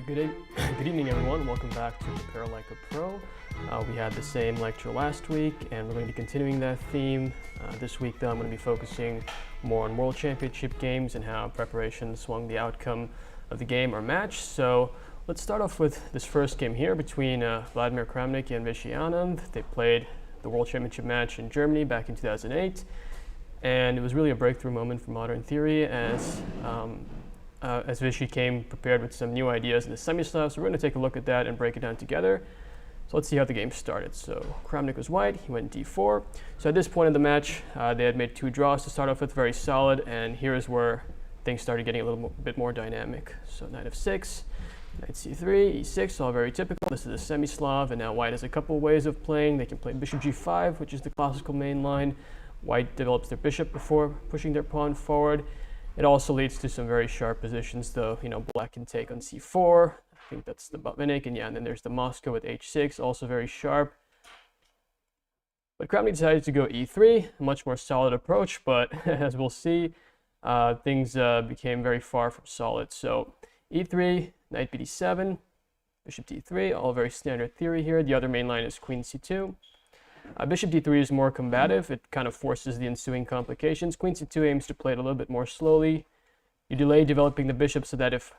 Good evening, everyone. Welcome back to Prepare Like a Pro. We had the same lecture last week, and we're going to be continuing that theme. This week, though, I'm going to be focusing more on World Championship games and how preparation swung the outcome of the game or match. So let's start off with this first game here between Vladimir Kramnik and Anand. They played the World Championship match in Germany back in 2008, and it was really a breakthrough moment for modern theory as Vichy came prepared with some new ideas in the semi-Slav. So we're going to take a look at that and break it down together. So let's see how the game started. So Kramnik was white, he went d4. So at this point in the match, they had made 2 draws to start off with, very solid, and here's where things started getting a little bit more dynamic. So knight f6, knight c3, e6, all very typical. This is a semi-Slav, and now white has a couple ways of playing. They can play bishop g5, which is the classical main line. White develops their bishop before pushing their pawn forward. It also leads to some very sharp positions, though. Black can take on c4. I think that's the Botvinnik, and then there's the Moscow with h6, also very sharp. But Kramnik decided to go e3, a much more solid approach, but as we'll see, things became very far from solid. So e3, knight bd7, bishop d3, all very standard theory here. The other main line is queen c2. Bishop d3 is more combative. It kind of forces the ensuing complications. Queen c2 aims to play it a little bit more slowly. You delay developing the bishop so that if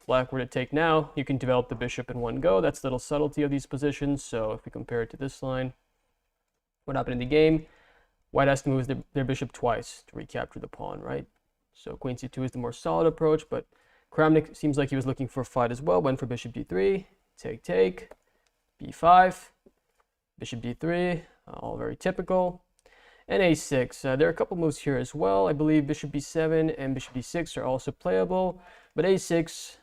black were to take now, you can develop the bishop in one go. That's the little subtlety of these positions. So if we compare it to this line, what happened in the game? White has to move their bishop twice to recapture the pawn, right? So queen c2 is the more solid approach, but Kramnik seems like he was looking for a fight as well. Went for bishop d3, take, b5, bishop d3, all very typical, and a6. There are a couple moves here as well. I believe bishop b7 and bishop d6 are also playable, but a6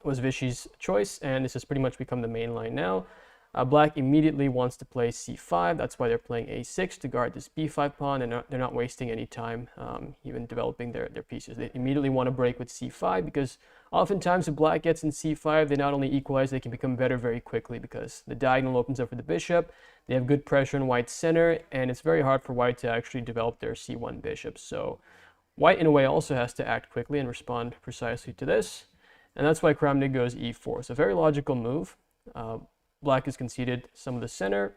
was Vichy's choice, and this has pretty much become the main line now. Black immediately wants to play c5. That's why they're playing a6 to guard this b5 pawn, and they're not wasting any time even developing their pieces. They immediately want to break with c5 because oftentimes if black gets in c5, they not only equalize, they can become better very quickly because the diagonal opens up for the bishop. They have good pressure in white's center, and it's very hard for white to actually develop their c1 bishop. So white in a way also has to act quickly and respond precisely to this, and that's why Kramnik goes e4. It's a very logical move. Black has conceded some of the center.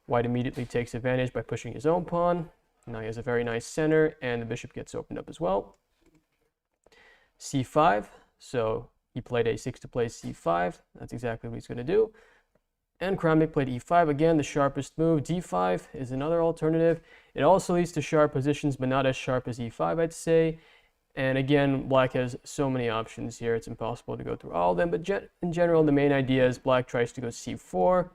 White immediately takes advantage by pushing his own pawn. Now he has a very nice center, and the bishop gets opened up as well. c5, so he played a6 to play c5. That's exactly what he's going to do. And Kramnik played e5, again, the sharpest move. d5 is another alternative. It also leads to sharp positions, but not as sharp as e5, I'd say. And again, black has so many options here, it's impossible to go through all of them. But in general, the main idea is black tries to go c4,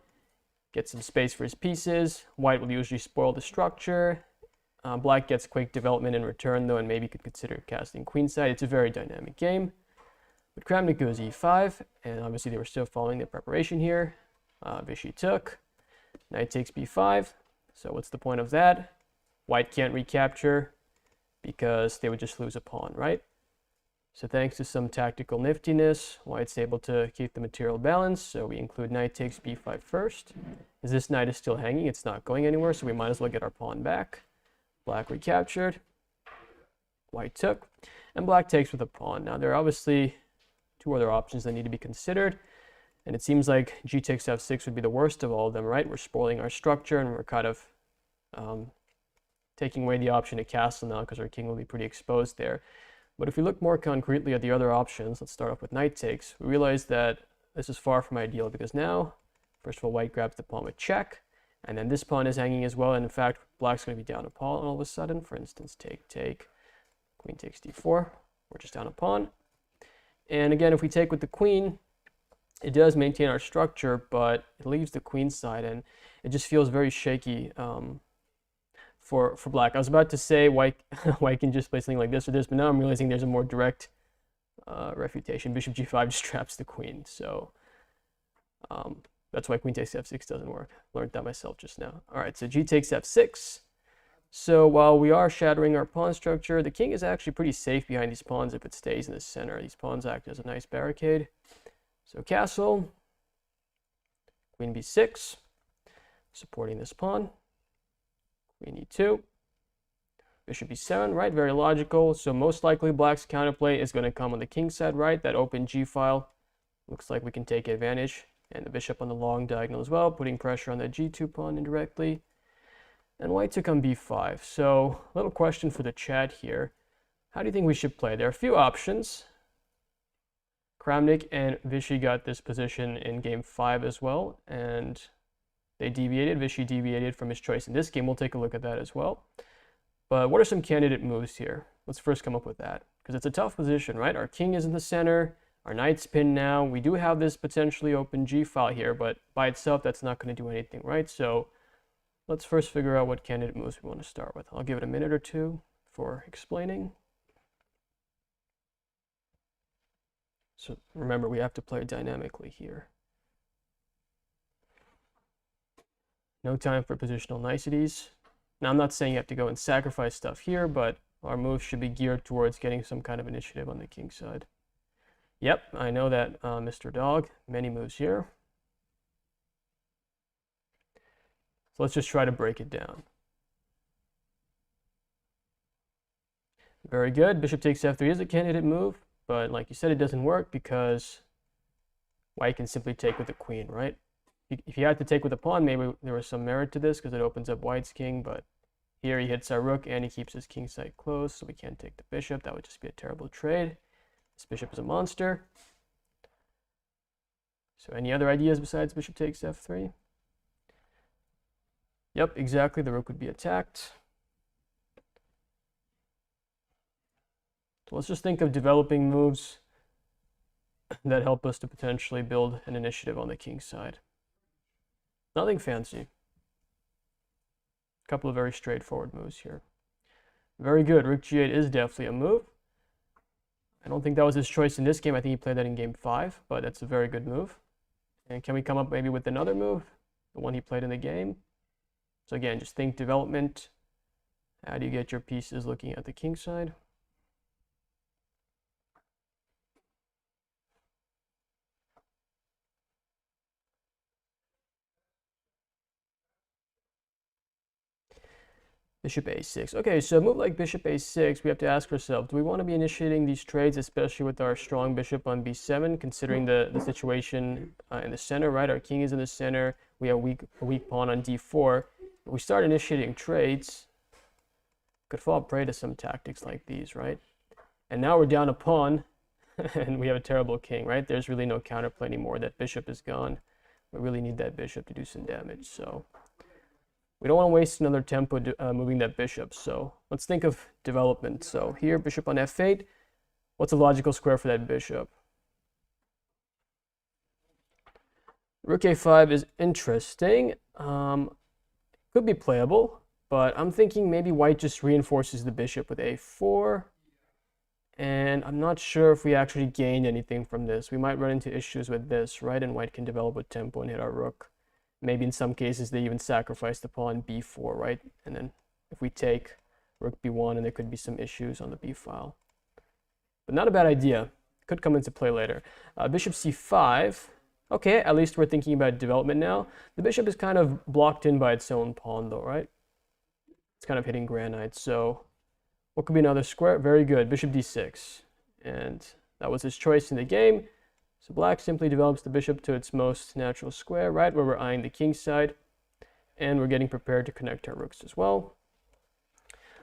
get some space for his pieces. White will usually spoil the structure. Black gets quick development in return, though, and maybe could consider casting queenside. It's a very dynamic game. But Kramnik goes e5, and obviously they were still following the preparation here. Vichy took. Knight takes b5. So what's the point of that? White can't recapture, because they would just lose a pawn, right? So thanks to some tactical niftiness, white's able to keep the material balance. So we include knight takes b5 first. As this knight is still hanging, it's not going anywhere, so we might as well get our pawn back. Black recaptured, white took, and black takes with a pawn. Now there are obviously 2 other options that need to be considered, and it seems like g takes f6 would be the worst of all of them, right? We're spoiling our structure, and we're kind of taking away the option to castle now because our king will be pretty exposed there. But if we look more concretely at the other options, let's start off with knight takes, we realize that this is far from ideal because now, first of all, white grabs the pawn with check, and then this pawn is hanging as well, and in fact, black's going to be down a pawn all of a sudden. For instance, take, queen takes d4, we're just down a pawn. And again, if we take with the queen, it does maintain our structure, but it leaves the queen side, and it just feels very shaky for black. I was about to say white can just play something like this or this, but now I'm realizing there's a more direct refutation. Bishop g5 just traps the queen, so that's why queen takes f6 doesn't work. Learned that myself just now. All right, so g takes f6. So while we are shattering our pawn structure, the king is actually pretty safe behind these pawns if it stays in the center. These pawns act as a nice barricade. So castle, queen b6, supporting this pawn. Queen e2, bishop e7, right? Very logical. So most likely black's counterplay is going to come on the king side, right? That open g file Looks like we can take advantage. And the bishop on the long diagonal as well, putting pressure on that g2 pawn indirectly. And white took on b5. So, little question for the chat here. How do you think we should play? There are a few options. Kramnik and Vishy got this position in game 5 as well, and they deviated. Vishy deviated from his choice in this game. We'll take a look at that as well. But what are some candidate moves here? Let's first come up with that, because it's a tough position, right? Our king is in the center, our knight's pinned now. We do have this potentially open g-file here, but by itself, that's not going to do anything, right? So let's first figure out what candidate moves we want to start with. I'll give it a minute or two for explaining. So remember, we have to play dynamically here. No time for positional niceties. Now, I'm not saying you have to go and sacrifice stuff here, but our moves should be geared towards getting some kind of initiative on the king side. Yep, I know that, Mr. Dog. Many moves here. So let's just try to break it down. Very good. Bishop takes f3 is a candidate move. But like you said, it doesn't work because white can simply take with the queen, right? If you had to take with a pawn, maybe there was some merit to this because it opens up white's king, but here he hits our rook and he keeps his king side closed, so we can't take the bishop. That would just be a terrible trade. This bishop is a monster. So any other ideas besides bishop takes f3? Yep, exactly. The rook would be attacked. So let's just think of developing moves that help us to potentially build an initiative on the king side. Nothing fancy. A couple of very straightforward moves here. Very good. Rook g8 is definitely a move. I don't think that was his choice in this game. I think he played that in game 5, but that's a very good move. And can we come up maybe with another move? The one he played in the game. So again, just think development. How do you get your pieces looking at the king side? Bishop a6. Okay, so a move like bishop a6, we have to ask ourselves, do we want to be initiating these trades, especially with our strong bishop on b7, considering the situation in the center, right? Our king is in the center. We have a weak pawn on d4. If we start initiating trades, could fall prey to some tactics like these, right? And now we're down a pawn, and we have a terrible king, right? There's really no counterplay anymore. That bishop is gone. We really need that bishop to do some damage, so we don't want to waste another tempo moving that bishop, so let's think of development. So here, bishop on f8. What's a logical square for that bishop? Rook a5 is interesting. Could be playable, but I'm thinking maybe white just reinforces the bishop with a4. And I'm not sure if we actually gained anything from this. We might run into issues with this, right? And white can develop with tempo and hit our rook. Maybe in some cases they even sacrifice the pawn b4, right? And then if we take rook b1, and there could be some issues on the b file. But not a bad idea. Could come into play later. Bishop c5. Okay, at least we're thinking about development now. The bishop is kind of blocked in by its own pawn though, right? It's kind of hitting granite. So what could be another square? Very good. Bishop d6. And that was his choice in the game. So black simply develops the bishop to its most natural square, right where we're eyeing the king side. And we're getting prepared to connect our rooks as well.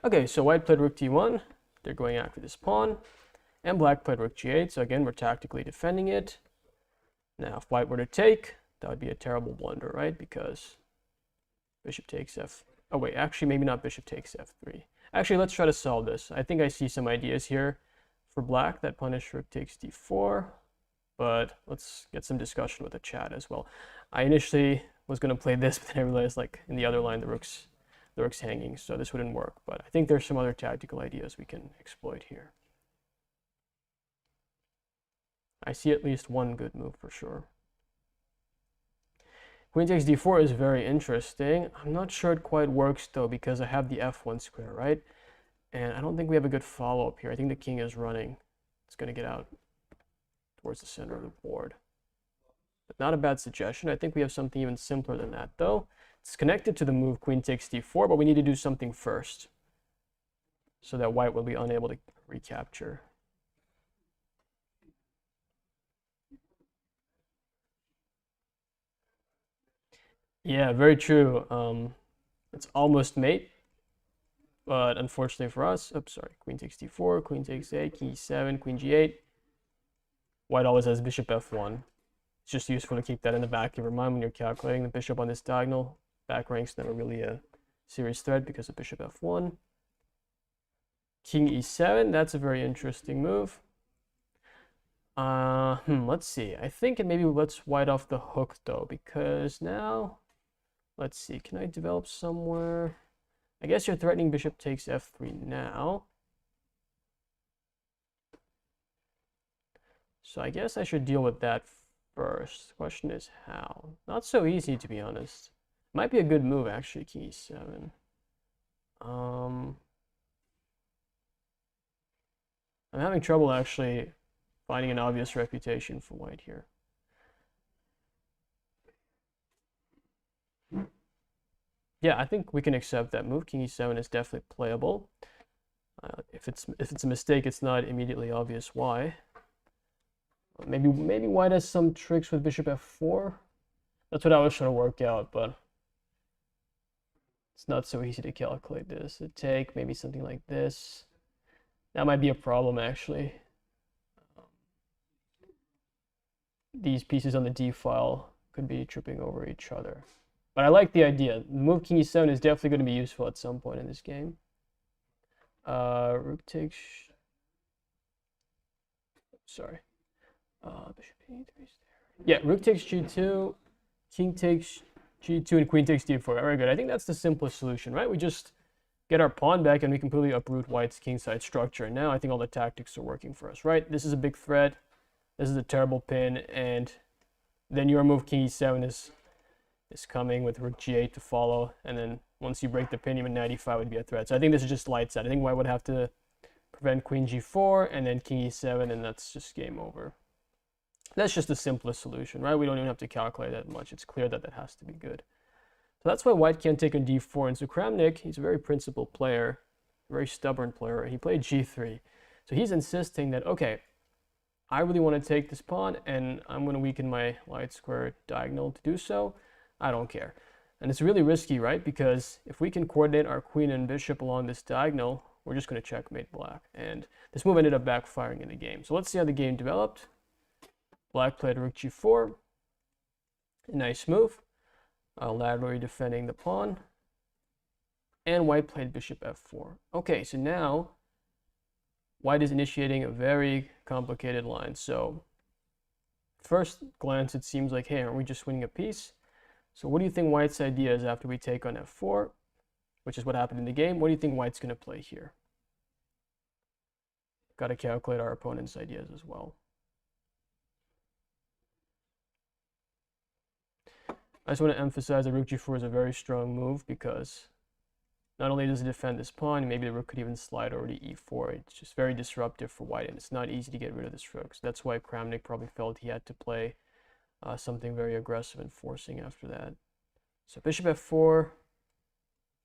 Okay, so white played rook d1. They're going after this pawn. And black played rook g8. So again, we're tactically defending it. Now, if white were to take, that would be a terrible blunder, right? Because bishop takes f... Oh, wait, actually, maybe not bishop takes f3. Actually, let's try to solve this. I think I see some ideas here for black that punish rook takes d4. But let's get some discussion with the chat as well. I initially was going to play this, but then I realized, like, in the other line, the rook's hanging, so this wouldn't work. But I think there's some other tactical ideas we can exploit here. I see at least one good move for sure. Queen takes d4 is very interesting. I'm not sure it quite works, though, because I have the f1 square, right? And I don't think we have a good follow-up here. I think the king is running. It's going to get out towards the center of the board. But not a bad suggestion. I think we have something even simpler than that, though. It's connected to the move queen takes d4, but we need to do something first so that white will be unable to recapture. Yeah, very true. It's almost mate, but unfortunately for us, oops, sorry, queen takes d4, queen takes a, king e7, queen g8. White always has bishop f1. It's just useful to keep that in the back of your mind when you're calculating the bishop on this diagonal. Back rank's never really a serious threat because of bishop f1. King e7, that's a very interesting move. Let's see. I think it maybe lets white off the hook though, because now, let's see, can I develop somewhere? I guess you're threatening bishop takes f3 now. So I guess I should deal with that first. The question is how. Not so easy, to be honest. Might be a good move, actually, king e7. I'm having trouble, actually, finding an obvious reputation for white here. Yeah, I think we can accept that move. King e7 is definitely playable. If it's a mistake, it's not immediately obvious why. Maybe white has some tricks with bishop f4. That's what I was trying to work out, but it's not so easy to calculate this. A take, maybe something like this. That might be a problem, actually. These pieces on the d file could be tripping over each other. But I like the idea. The move king e7 is definitely going to be useful at some point in this game. Rook takes... Sorry. Bishop e3 is there. Yeah, rook takes g2, king takes g2, and queen takes d4. Very good. I think that's the simplest solution, right? We just get our pawn back and we completely uproot white's kingside structure. And now I think all the tactics are working for us, right? This is a big threat. This is a terrible pin. And then your move king e7 is coming with rook g8 to follow. And then once you break the pin, even knight e5 would be a threat. So I think this is just lights out. I think white would have to prevent queen g4 and then king e7, and that's just game over. That's just the simplest solution, right? We don't even have to calculate that much. It's clear that that has to be good. So that's why white can't take on d4. And so Kramnik, he's a very principled player, a very stubborn player. He played g3. So he's insisting that, okay, I really want to take this pawn, and I'm going to weaken my light square diagonal to do so. I don't care. And it's really risky, right? Because if we can coordinate our queen and bishop along this diagonal, we're just going to checkmate black. And this move ended up backfiring in the game. So let's see how the game developed. Black played rook g4. A nice move. Laterally defending the pawn. And white played bishop f4. Okay, so now white is initiating a very complicated line. So first glance, it seems like, hey, aren't we just winning a piece? So what do you think white's idea is after we take on f4, which is what happened in the game? What do you think white's going to play here? Got to calculate our opponent's ideas as well. I just want to emphasize that rook g4 is a very strong move because not only does it defend this pawn, maybe the rook could even slide over to e4. It's just very disruptive for white, and it's not easy to get rid of this rook. So that's why Kramnik probably felt he had to play something very aggressive and forcing after that. So bishop f4,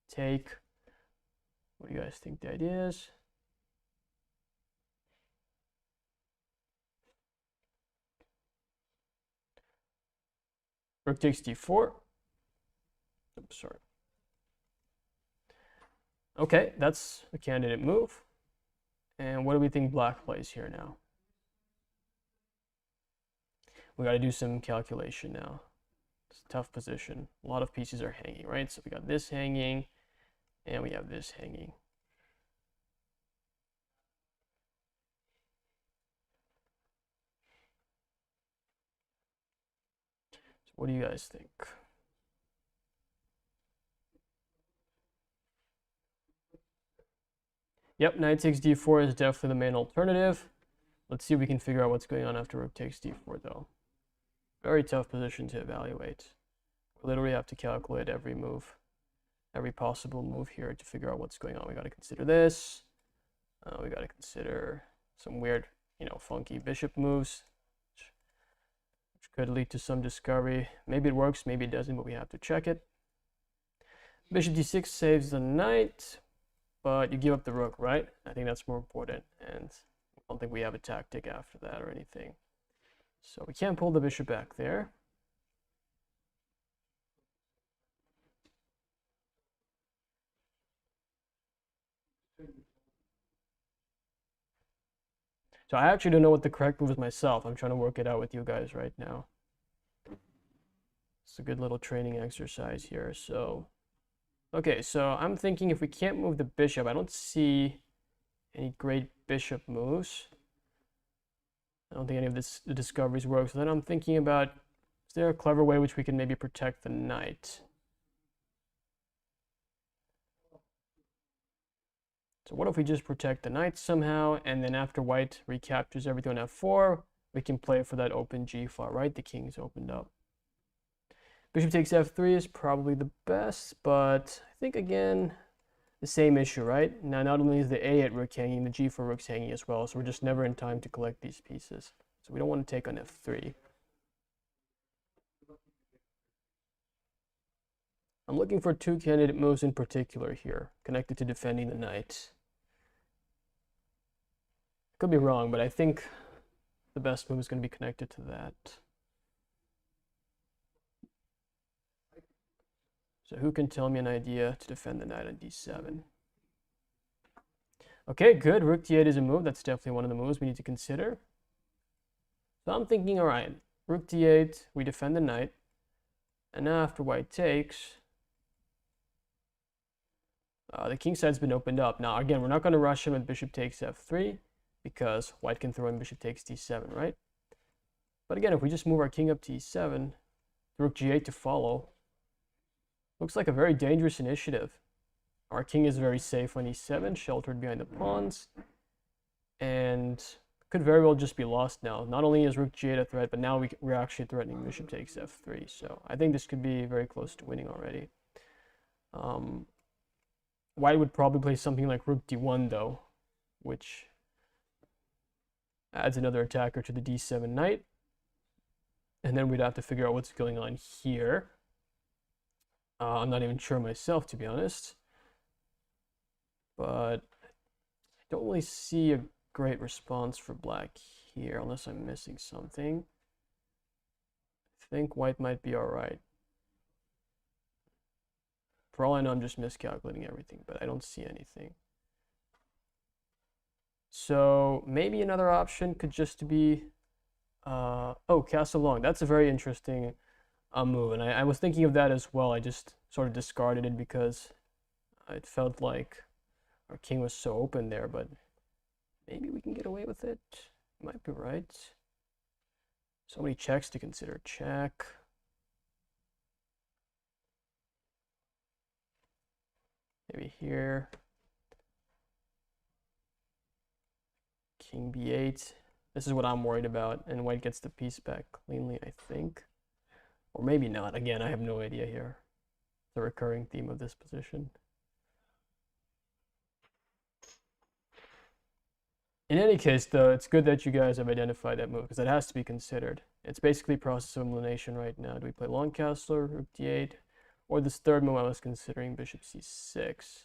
take. What do you guys think the idea is? Rook takes d4. Oops, sorry. Okay, that's a candidate move. And what do we think black plays here now? We got to do some calculation now. It's a tough position. A lot of pieces are hanging, right? So we got this hanging, and we have this hanging. So what do you guys think? Yep, knight takes d4 is definitely the main alternative. Let's see if we can figure out what's going on after rook takes d4, though. Very tough position to evaluate. We literally have to calculate every move, every possible move here to figure out what's going on. We got to consider this. We got to consider some weird, funky bishop moves, which could lead to some discovery. Maybe it works, maybe it doesn't, but we have to check it. Bishop d6 saves the knight, but you give up the rook, right? I think that's more important, and I don't think we have a tactic after that or anything. So we can't pull the bishop back there. So I actually don't know what the correct move is myself. I'm trying to work it out with you guys right now. It's a good little training exercise here. So, okay, so I'm thinking if we can't move the bishop, I don't see any great bishop moves. I don't think any of the discoveries work. So then I'm thinking about, is there a clever way which we can maybe protect the knight? So what if we just protect the knight somehow, and then after white recaptures everything on f4, we can play for that open g file, right? The king's opened up. Bishop takes f3 is probably the best, but I think, again, the same issue, right? Now, not only is the a8 rook hanging, the g4 rook's hanging as well, so we're just never in time to collect these pieces. So we don't want to take on f3. I'm looking for two candidate moves in particular here, connected to defending the knight. Could be wrong, but I think the best move is going to be connected to that. So who can tell me an idea to defend the knight on d7? Okay, good. Rook d8 is a move. That's definitely one of the moves we need to consider. So I'm thinking, all right, rook d8, we defend the knight. And now after white takes, the king side's been opened up. Now, again, we're not going to rush in with bishop takes f3 because white can throw in bishop takes d7, right? But again, if we just move our king up to e7, rook g8 to follow, looks like a very dangerous initiative. Our king is very safe on e7, sheltered behind the pawns, and could very well just be lost now. Not only is rook g8 a threat, but now we're actually threatening bishop takes f3. So I think this could be very close to winning already. White would probably play something like rook d1 though, which adds another attacker to the d7 knight. And then we'd have to figure out what's going on here. I'm not even sure myself, to be honest. But I don't really see a great response for black here, unless I'm missing something. I think white might be all right. For all I know, I'm just miscalculating everything, but I don't see anything. So maybe another option could just be, oh, castle long. That's a very interesting move, and I was thinking of that as well. I just sort of discarded it because it felt like our king was so open there, but maybe we can get away with it. You might be right. So many checks to consider. Check. Maybe here. King b8. This is what I'm worried about, and white gets the piece back cleanly, I think. Or maybe not. Again, I have no idea here. The recurring theme of this position. In any case, though, it's good that you guys have identified that move, because that has to be considered. It's basically process of elimination right now. Do we play long castle, rook d8, or this third move I was considering, bishop c6?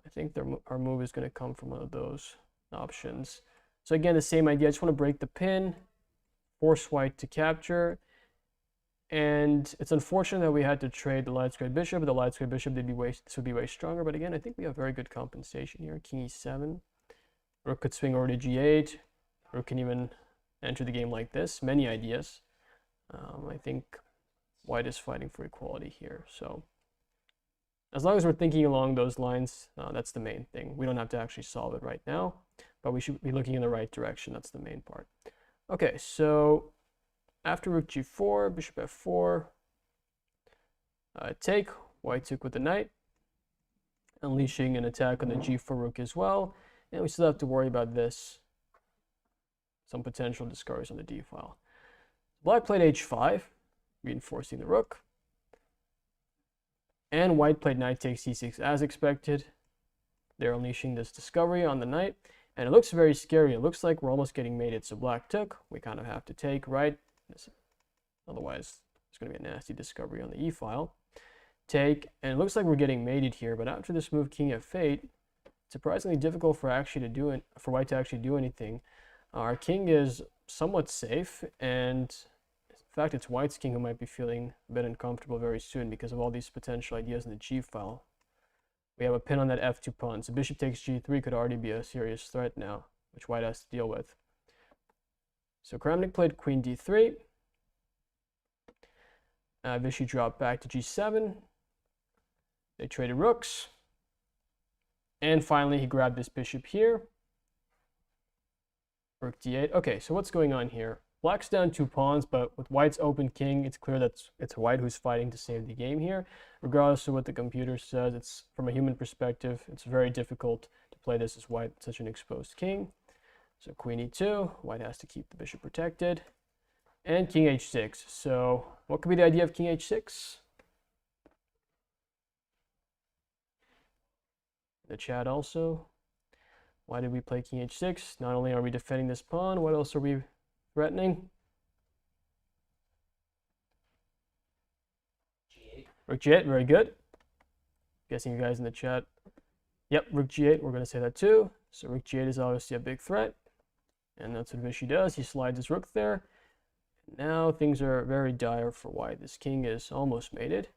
I think our move is going to come from one of those options. So again, the same idea. I just want to break the pin, force white to capture. And it's unfortunate that we had to trade the light squared bishop. But the light squared bishop, this would be way stronger. But again, I think we have very good compensation here. King e7. Rook could swing over to g8. Rook can even enter the game like this. Many ideas. I think white is fighting for equality here. So as long as we're thinking along those lines, that's the main thing. We don't have to actually solve it right now, but we should be looking in the right direction. That's the main part. Okay, so after rook g4, bishop f4, take, white took with the knight, unleashing an attack on the g4 rook as well, and we still have to worry about this, some potential discards on the d file. Black played h5, reinforcing the rook, and white played knight takes c6 as expected. They're unleashing this discovery on the knight, and it looks very scary. It looks like we're almost getting mated, so black took, we kind of have to take, right? Otherwise, it's going to be a nasty discovery on the e file. Take, and it looks like we're getting mated here, but after this move, king f8, it's surprisingly difficult for white to actually do anything. Our king is somewhat safe, and in fact, it's white's king who might be feeling a bit uncomfortable very soon because of all these potential ideas in the g file. We have a pin on that f2 pawn. So bishop takes g3 could already be a serious threat now, which white has to deal with. So Kramnik played queen d3. Vishy dropped back to g7. They traded rooks. And finally, he grabbed this bishop here. Rook d8. Okay, so what's going on here? Black's down 2 pawns, but with white's open king, it's clear that it's white who's fighting to save the game here. Regardless of what the computer says, it's from a human perspective, it's very difficult to play this as white, such an exposed king. So queen e2, white has to keep the bishop protected. And king h6. So what could be the idea of king h6? The chat also. Why did we play king h6? Not only are we defending this pawn, what else are we threatening? G8. Rook g8, very good. Guessing you guys in the chat. Yep, rook g8, we're going to say that too. So rook g8 is obviously a big threat. And that's what Vishy does. He slides his rook there. Now things are very dire for white. This king is almost mated.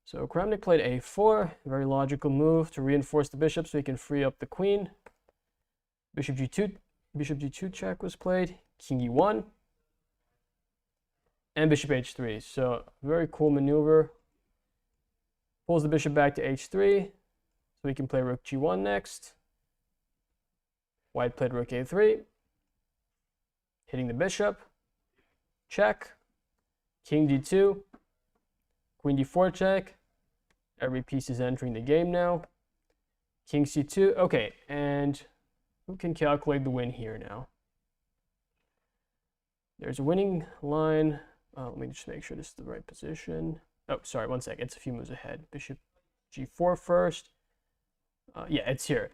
So Kramnik played a4, very logical move to reinforce the bishop so he can free up the queen. Bishop g2 check was played, king e1, and bishop h3. So very cool maneuver. Pulls the bishop back to h3, so we can play rook g1 next. White played rook a3, hitting the bishop, check, king d2, queen d4 check. Every piece is entering the game now. King c2, okay, and who can calculate the win here now? There's a winning line. Let me just make sure this is the right position. Oh, sorry, one sec. It's a few moves ahead. Bishop g4 first. Yeah, it's here.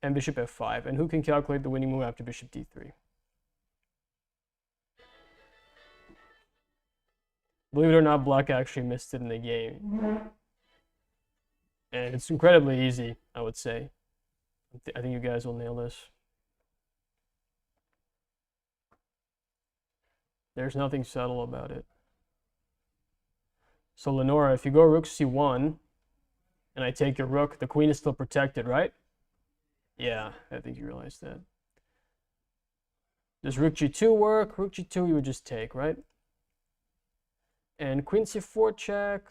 And bishop f5. And who can calculate the winning move after bishop d3? Believe it or not, Black actually missed it in the game. And it's incredibly easy, I would say. I think you guys will nail this. There's nothing subtle about it. So Lenora, if you go rook c1 and I take your rook, the queen is still protected, right? Yeah, I think you realize that. Does rook g2 work? Rook g2 you would just take, right? And queen c4 check.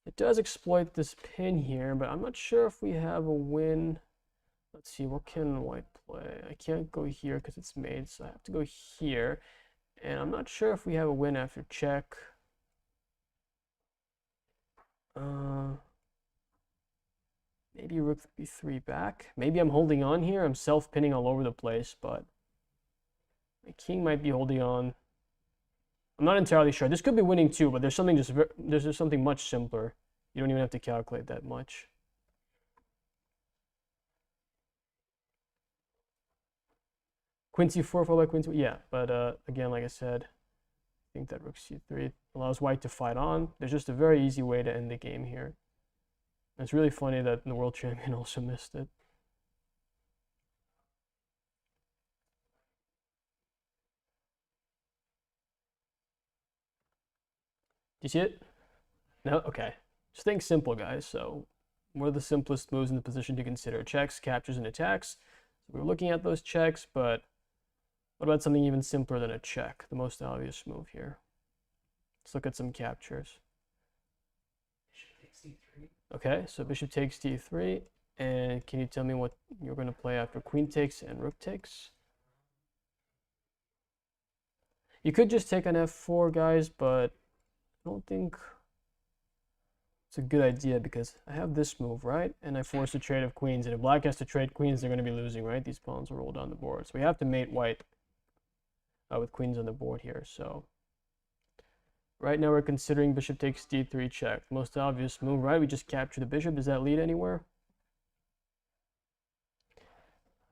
It does exploit this pin here, but I'm not sure if we have a win. Let's see, what can white play? I can't go here because it's made, so I have to go here. And I'm not sure if we have a win after check. Maybe rook b3 back. Maybe I'm holding on here. I'm self-pinning all over the place, but my king might be holding on. I'm not entirely sure. This could be winning too, but there's something there's just something much simpler. You don't even have to calculate that much. Queen c4 followed by queen c4. Yeah, but again, like I said, I think that rook c3 allows white to fight on. There's just a very easy way to end the game here. And it's really funny that the world champion also missed it. Do you see it? No? Okay. Just think simple, guys. So what are the simplest moves in the position to consider? Checks, captures, and attacks. So we're looking at those checks, but what about something even simpler than a check? The most obvious move here. Let's look at some captures. Bishop takes d3. Okay, so bishop takes d3. And can you tell me what you're going to play after queen takes and rook takes? You could just take on f4, guys, but I don't think it's a good idea because I have this move, right? And I force a trade of queens. And if black has to trade queens, they're going to be losing, right? These pawns will roll down the board. So we have to mate white with queens on the board here. So right now we're considering bishop takes d3 check. Most obvious move, right? We just capture the bishop. Does that lead anywhere?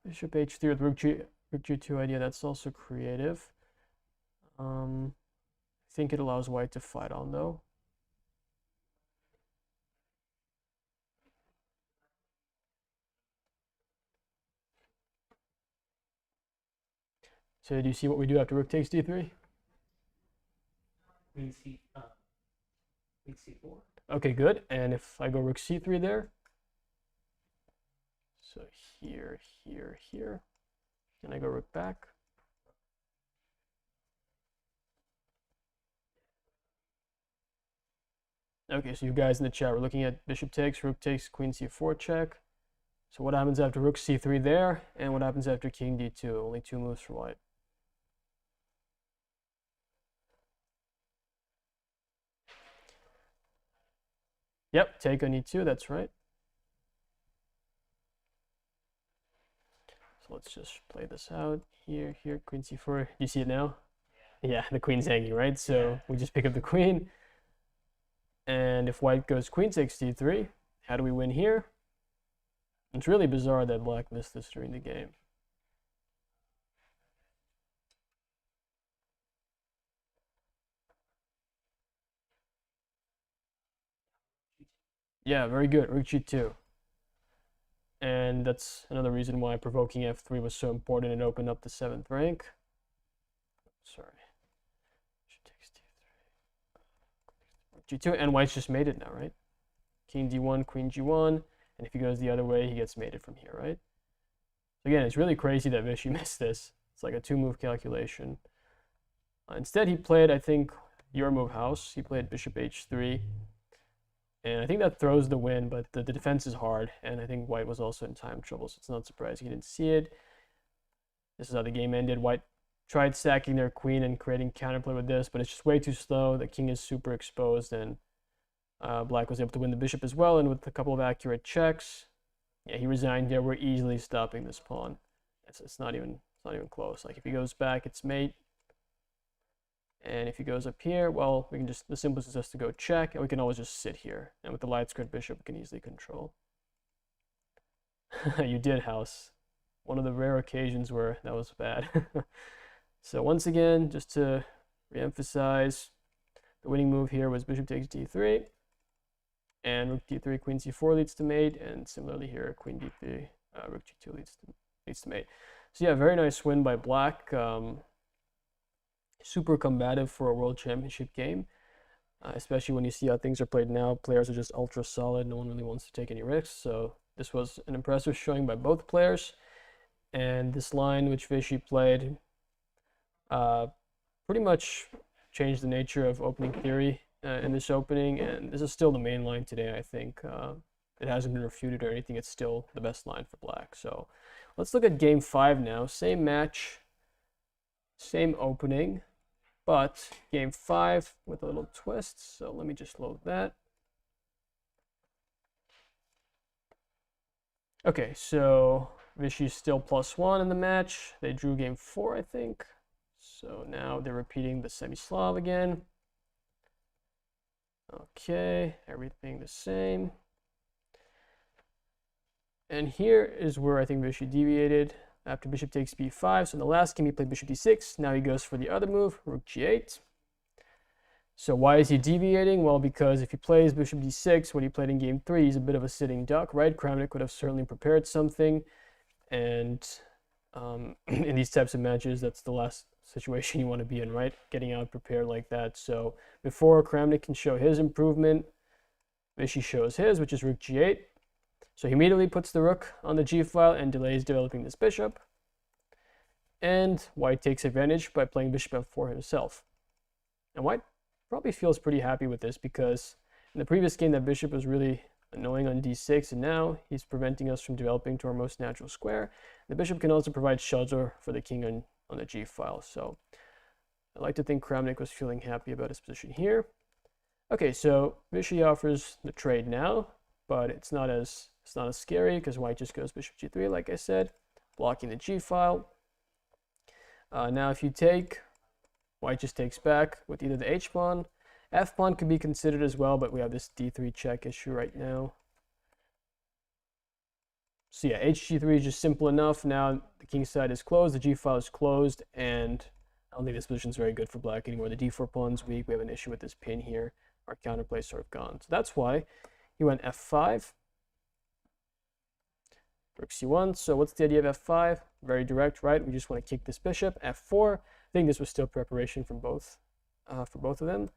Bishop h3 with rook g2 idea. That's also creative. I think it allows white to fight on though. So do you see what we do after rook takes d3? Queen c4. Okay, good. And if I go rook c3 there? So here, here, here. Can I go rook back? Okay, so you guys in the chat were looking at bishop takes, rook takes, queen c4 check. So what happens after rook c3 there, and what happens after king d2? Only 2 moves for white. Yep, take on e2, that's right. So let's just play this out. Here, here, queen c4. Do you see it now? Yeah, the queen's hanging, right? So we just pick up the queen. And if white goes queen takes d3, how do we win here? It's really bizarre that black missed this during the game. Yeah, very good, rook g2. And that's another reason why provoking f3 was so important and opened up the 7th rank. Sorry. G2, and white's just mated now, right? King d1, queen g1, and if he goes the other way, he gets mated from here, right? So again, it's really crazy that Vishy missed this. It's like a 2-move calculation. Instead, he played, I think, your move house. He played bishop h3, and I think that throws the win, but the defense is hard, and I think white was also in time trouble, so it's not surprising he didn't see it. This is how the game ended. White tried stacking their queen and creating counterplay with this, but it's just way too slow. The king is super exposed, and black was able to win the bishop as well, and with a couple of accurate checks, yeah, he resigned here. We're easily stopping this pawn. It's not even close. Like if he goes back, it's mate, and if he goes up here, well, we can just, the simplest is just to go check, and we can always just sit here. And with the light squared bishop, we can easily control. You did, house. One of the rare occasions where that was bad. So once again, just to re-emphasize, the winning move here was bishop takes d3, and rook d3, queen c4 leads to mate, and similarly here, queen d3, rook g2 leads to mate. So yeah, very nice win by black. Super combative for a world championship game, especially when you see how things are played now. Players are just ultra solid. No one really wants to take any risks. So this was an impressive showing by both players. And this line which Vishy played pretty much changed the nature of opening theory in this opening, and this is still the main line today, I think. It hasn't been refuted or anything. It's still the best line for black. So let's look at game 5 now. Same match, same opening, but game 5 with a little twist. So let me just load that. Okay, so Vishy's still +1 in the match. They drew game 4, I think. So now they're repeating the semi-Slav again. Okay, everything the same. And here is where I think Vishy deviated after bishop takes b5. So in the last game he played bishop d6. Now he goes for the other move, rook g8. So why is he deviating? Well, because if he plays bishop d6, what he played in game 3, he's a bit of a sitting duck, right? Kramnik would have certainly prepared something. And in these types of matches, that's the last situation you want to be in, right? Getting out prepared like that. So before Kramnik can show his improvement, Vishy shows his, which is rook g8. So he immediately puts the rook on the g file and delays developing this bishop. And white takes advantage by playing bishop f4 himself. And white probably feels pretty happy with this, because in the previous game that bishop was really annoying on d6, and now he's preventing us from developing to our most natural square. The bishop can also provide shelter for the king on the g file. So I like to think Kramnik was feeling happy about his position here. Okay, so Vishy offers the trade now, but it's not as scary because white just goes bishop g3, like I said, blocking the g file. Now if you take, white just takes back with either the h pawn. F pawn could be considered as well, but we have this d3 check issue right now. So yeah, hg3 is just simple enough. Now the king side is closed, the g file is closed, and I don't think this position is very good for black anymore. The d4 pawn's weak. We have an issue with this pin here. Our counterplay is sort of gone. So that's why he went f5. Rook c1. So what's the idea of f5? Very direct, right? We just want to kick this bishop. f4. I think this was still preparation from both, for both of them.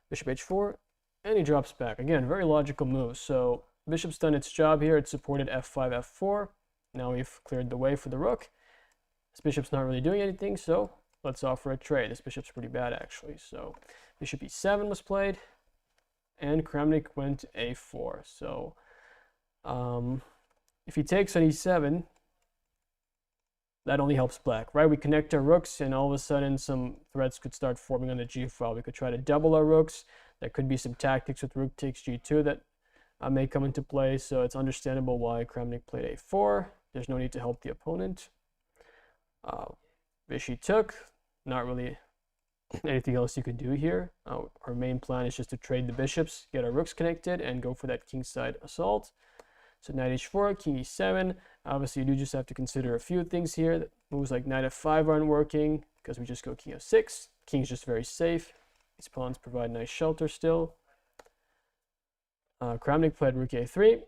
Bishop h4, and he drops back. Again, very logical move. So bishop's done its job here. It supported f5, f4. Now we've cleared the way for the rook. This bishop's not really doing anything, so let's offer a trade. This bishop's pretty bad, actually. So bishop e7 was played, and Kramnik went a4. So if he takes on e7, that only helps black, right? We connect our rooks, and all of a sudden some threats could start forming on the g file. We could try to double our rooks. There could be some tactics with rook takes g2 that may come into play, so it's understandable why Kramnik played a4. There's no need to help the opponent. Vishy took, not really anything else you could do here. Our main plan is just to trade the bishops, get our rooks connected, and go for that kingside assault. So knight h4, king e7. Obviously, you do just have to consider a few things here. That moves like knight f5 aren't working because we just go king f6. King's just very safe. These pawns provide nice shelter still. Kramnik played rook a3.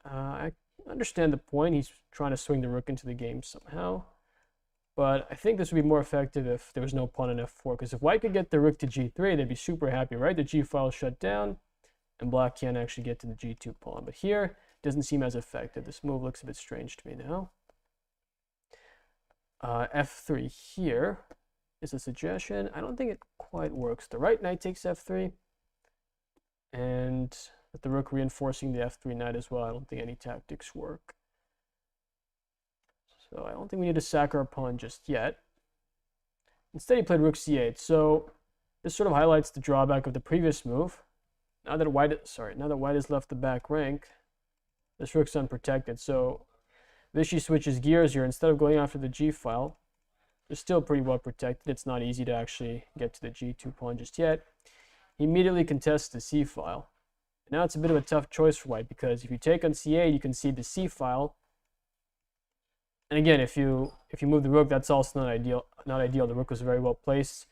I understand the point. He's trying to swing the rook into the game somehow. But I think this would be more effective if there was no pawn on f4. Because if white could get the rook to g3, they'd be super happy, right? The g file is shut down, and black can't actually get to the g2 pawn. But here, it doesn't seem as effective. This move looks a bit strange to me now. F3 here is a suggestion. I don't think it quite works. The right knight takes f3, and with the rook reinforcing the f3 knight as well, I don't think any tactics work. So I don't think we need to sack our pawn just yet. Instead, he played rook c8. So this sort of highlights the drawback of the previous move. Now that white has left the back rank, this rook's unprotected. So Vishy switches gears here. Instead of going after the g file, they're still pretty well protected. It's not easy to actually get to the g2 pawn just yet. He immediately contests the c file. Now it's a bit of a tough choice for white, because if you take on c8, you concede the c file. And again, if you move the rook, that's also not ideal. The rook was very well placed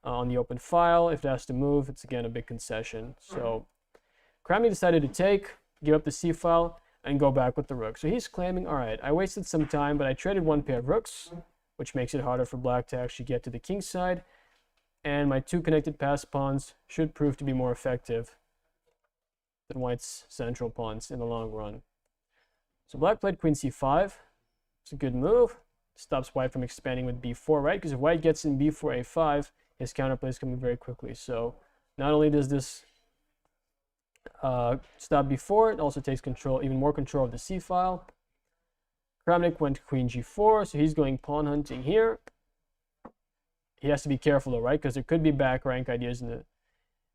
on the open file. If it has to move, it's again a big concession. So Kramnik decided to give up the c file, and go back with the rook. So he's claiming, all right, I wasted some time, but I traded one pair of rooks, which makes it harder for black to actually get to the king side. And my two connected pass pawns should prove to be more effective than white's central pawns in the long run. So black played queen c5. It's a good move. Stops white from expanding with b4, right? Because if white gets in b4, a5, his counterplay is coming very quickly. So not only does this stop b4, it also takes even more control of the c file. Kramnik went queen g4, so he's going pawn hunting here. He has to be careful though, right? Because there could be back rank ideas in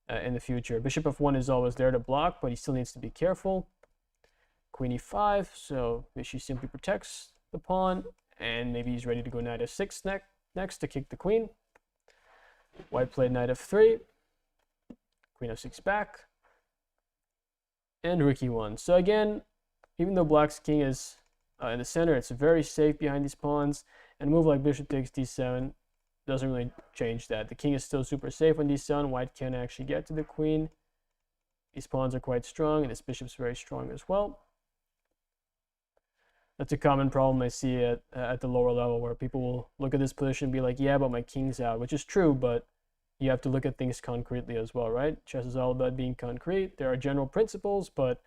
the future. Bishop f1 is always there to block, but he still needs to be careful. Queen e5, so Vishy simply protects the pawn, and maybe he's ready to go knight f6 next to kick the queen. White played knight f3, queen f6 back, and rook e1. So again, even though black's king is in the center, it's very safe behind these pawns, and a move like bishop takes d7 doesn't really change that. The king is still super safe on d7. White can't actually get to the queen. These pawns are quite strong, and this bishop's very strong as well. That's a common problem I see at the lower level, where people will look at this position and be like, yeah, but my king's out, which is true, but you have to look at things concretely as well, right? Chess is all about being concrete. There are general principles, but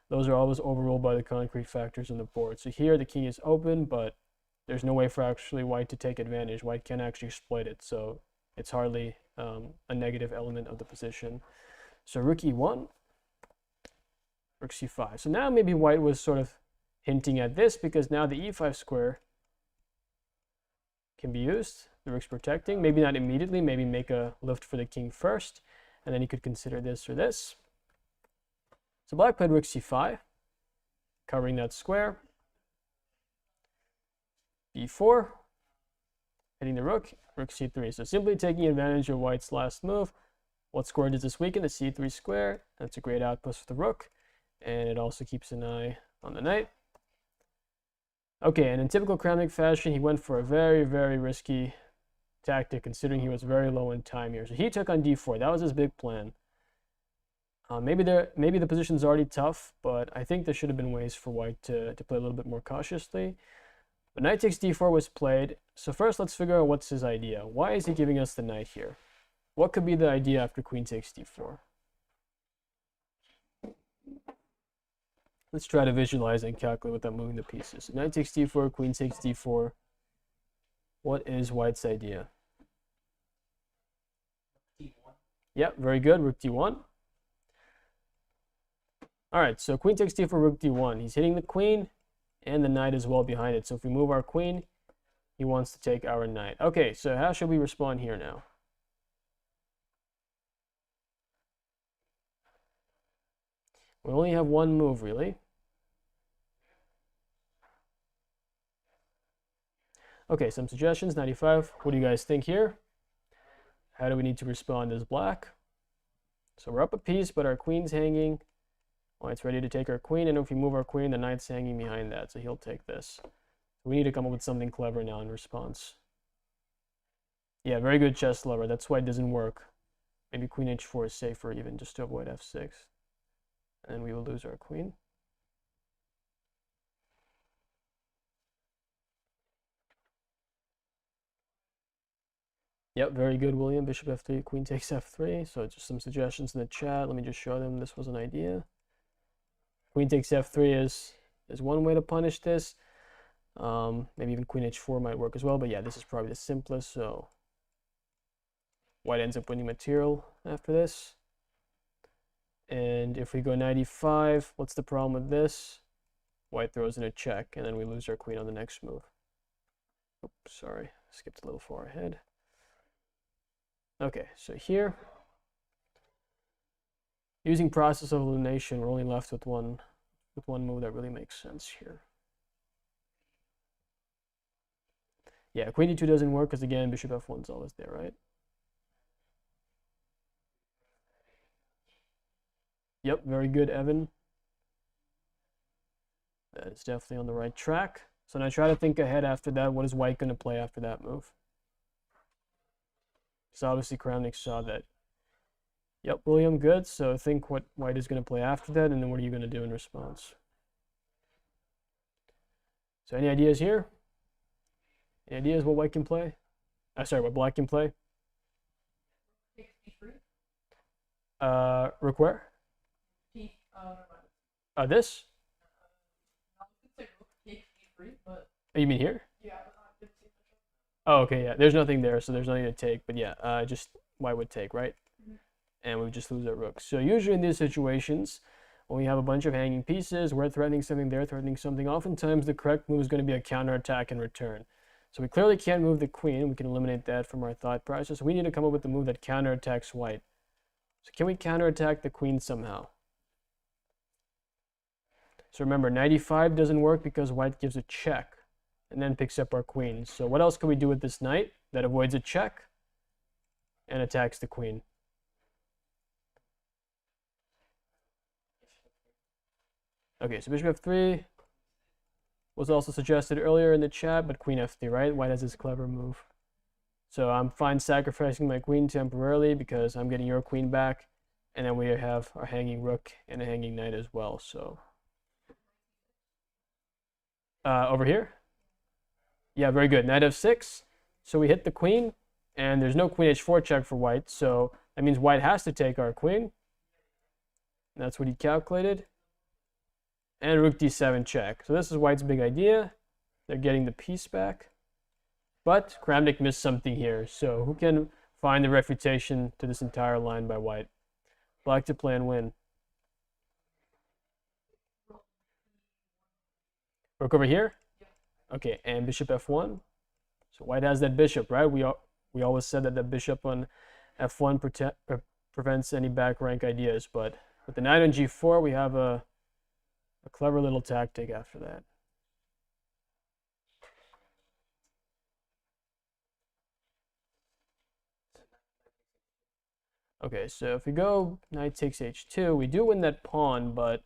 those are always overruled by the concrete factors on the board. So here the king is open, but there's no way for actually white to take advantage. White can't actually exploit it, so it's hardly a negative element of the position. So rook e1, rook c5. So now maybe white was sort of hinting at this, because now the e5 square can be used. The rook's protecting. Maybe not immediately. Maybe make a lift for the king first, and then you could consider this or this. So black played rook c5, covering that square. b4, hitting the rook, rook c3. So simply taking advantage of white's last move. What square does this weaken? The c3 square. That's a great outpost for the rook, and it also keeps an eye on the knight. Okay, and in typical Kramnik fashion, he went for a very, very risky tactic, considering he was very low in time here. So he took on d4. That was his big plan. Maybe the position's already tough, but I think there should have been ways for white to play a little bit more cautiously. But knight takes d4 was played. So first, let's figure out what's his idea. Why is he giving us the knight here? What could be the idea after queen takes d4? Let's try to visualize and calculate without moving the pieces. So knight takes d4, queen takes d4. What is white's idea? D1. Yep, very good. Rook d1. All right, so queen takes d4, rook d1. He's hitting the queen and the knight as well behind it. So if we move our queen, he wants to take our knight. Okay, so how should we respond here now? We only have one move, really. Okay, some suggestions, 95. What do you guys think here? How do we need to respond as black? So we're up a piece, but our queen's hanging. White's ready to take our queen, and if we move our queen, the knight's hanging behind that, so he'll take this. We need to come up with something clever now in response. Yeah, very good chess lover. That's why it doesn't work. Maybe queen h4 is safer even, just to avoid f6. And we will lose our queen. Yep, very good, William. Bishop f3, queen takes f3. So just some suggestions in the chat. Let me just show them this was an idea. Queen takes f3 is one way to punish this. Maybe even queen h4 might work as well. But yeah, this is probably the simplest. So white ends up winning material after this. And if we go 95, what's the problem with this? White throws in a check, and then we lose our queen on the next move. Oops, sorry, skipped a little far ahead. Okay, so here, using process of elimination, we're only left with one move that really makes sense here. Yeah, queen d2 doesn't work because again, bishop f1 is always there, right? Yep, very good, Evan. That is definitely on the right track. So now try to think ahead after that. What is white going to play after that move? So obviously Kramnik saw that. Yep, William, good. So think what white is going to play after that, and then what are you going to do in response? So any ideas here? Any ideas what white can play? Sorry, what black can play? Rook where? This? Oh, you mean here? Yeah. Oh, okay, yeah. There's nothing there, so there's nothing to take. But yeah, just white would take, right? And we would just lose our rook. So usually in these situations, when we have a bunch of hanging pieces, we're threatening something, they're threatening something. Oftentimes the correct move is going to be a counterattack in return. So we clearly can't move the queen. We can eliminate that from our thought process. We need to come up with a move that counterattacks white. So can we counterattack the queen somehow? So remember, 95 doesn't work because white gives a check and then picks up our queen. So what else can we do with this knight that avoids a check and attacks the queen? Okay, so bishop f3 was also suggested earlier in the chat, but queen f3, right? White has this clever move. So I'm fine sacrificing my queen temporarily because I'm getting your queen back, and then we have our hanging rook and a hanging knight as well. So over here? Yeah, very good. Knight f6. So we hit the queen, and there's no queen h4 check for white, so that means white has to take our queen. That's what he calculated. And rook d7 check. So this is white's big idea. They're getting the piece back. But Kramnik missed something here. So who can find the refutation to this entire line by white? Black to play and win. Rook over here? Okay, and bishop f1. So white has that bishop, right? We always said that the bishop on f1 prevents any back rank ideas. But with the knight on g4, we have a clever little tactic after that. Okay, so if we go knight takes h2, we do win that pawn, but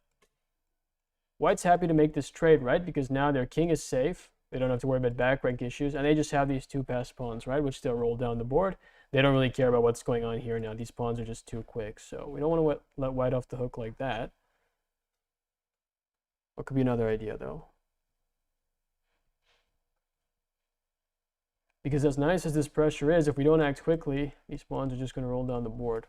white's happy to make this trade, right? Because now their king is safe. They don't have to worry about back rank issues, and they just have these two passed pawns, right? Which they'll roll down the board. They don't really care about what's going on here now. These pawns are just too quick, so we don't want to let white off the hook like that. What could be another idea, though? Because as nice as this pressure is, if we don't act quickly, these pawns are just going to roll down the board.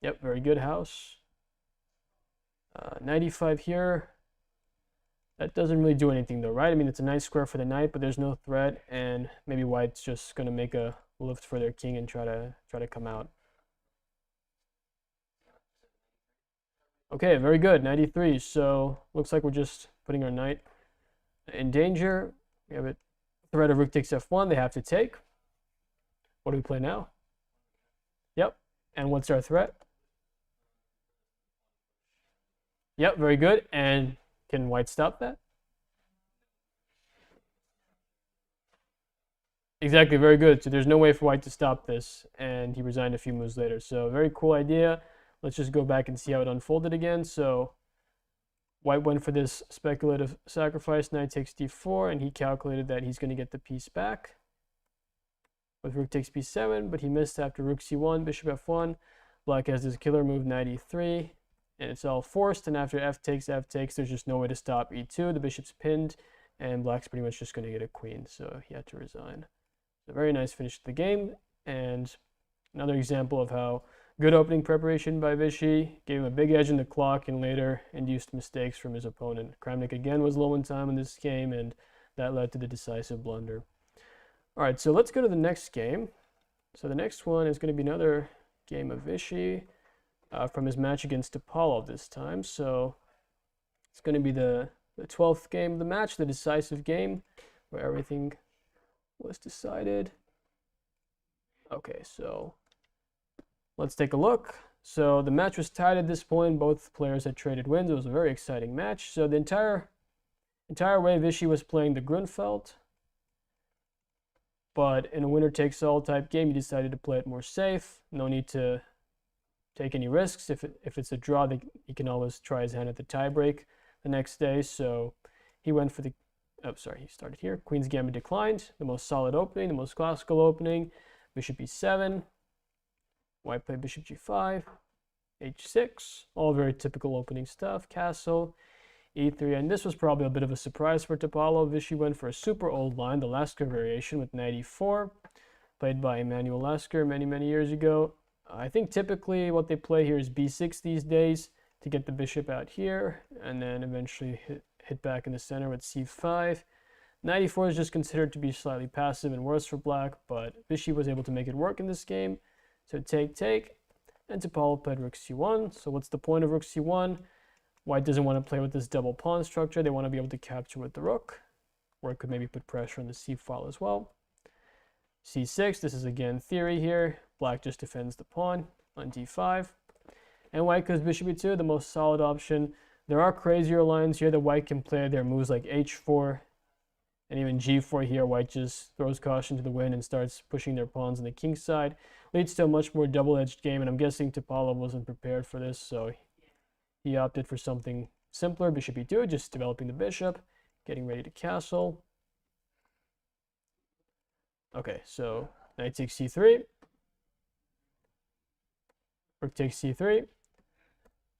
Yep, very good house. 95 here. That doesn't really do anything though, right? I mean, it's a nice square for the knight, but there's no threat, and maybe white's just going to make a lift for their king and try to come out. Okay, very good, 93. So looks like we're just putting our knight in danger. We have a threat of rook takes f1. They have to take. What do we play now? Yep. And what's our threat? Yep, very good. And can white stop that? Exactly, very good. So there's no way for white to stop this, and he resigned a few moves later. So very cool idea. Let's just go back and see how it unfolded again. So white went for this speculative sacrifice, knight takes d4, and he calculated that he's going to get the piece back with rook takes b7, but he missed after rook c1, bishop f1. Black has this killer move, knight e3, and it's all forced, and after f takes, there's just no way to stop e2. The bishop's pinned, and black's pretty much just going to get a queen, so he had to resign. A very nice finish to the game, and another example of how good opening preparation by Vichy gave him a big edge in the clock and later induced mistakes from his opponent. Kramnik again was low in time in this game, and that led to the decisive blunder. All right, so let's go to the next game. So the next one is going to be another game of Vichy from his match against Topalov this time. So it's going to be the 12th game of the match, the decisive game, where everything was decided. Okay, so let's take a look. So the match was tied at this point. Both players had traded wins. It was a very exciting match. So the entire way Vichy was playing the Grunfeld, but in a winner-takes-all type game, he decided to play it more safe. No need to take any risks. If it's a draw, he can always try his hand at the tiebreak the next day. So he went for the, he started here. Queen's Gambit declined. The most solid opening, the most classical opening. Bishop e7. White played bishop g5. h6. All very typical opening stuff. Castle. e3, and this was probably a bit of a surprise for Topalov. Vichy went for a super old line, the Lasker variation with knight e4, played by Emanuel Lasker many years ago. I think typically what they play here is b6 these days to get the bishop out here, and then eventually hit back in the center with c5. Knight e4 is just considered to be slightly passive and worse for black, but Vichy was able to make it work in this game. So take, and Topalov played rook c1. So what's the point of rook c1? White doesn't want to play with this double pawn structure. They want to be able to capture with the rook, or it could maybe put pressure on the c file as well. c6, this is again theory here. Black just defends the pawn on d5. And white goes bishop e2, the most solid option. There are crazier lines here that white can play. There are moves like h4 and even g4 here. White just throws caution to the wind and starts pushing their pawns on the king side. Leads to a much more double-edged game, and I'm guessing Topalov wasn't prepared for this, so he opted for something simpler, bishop e2, just developing the bishop, getting ready to castle. Okay, so knight takes c3, rook takes c3,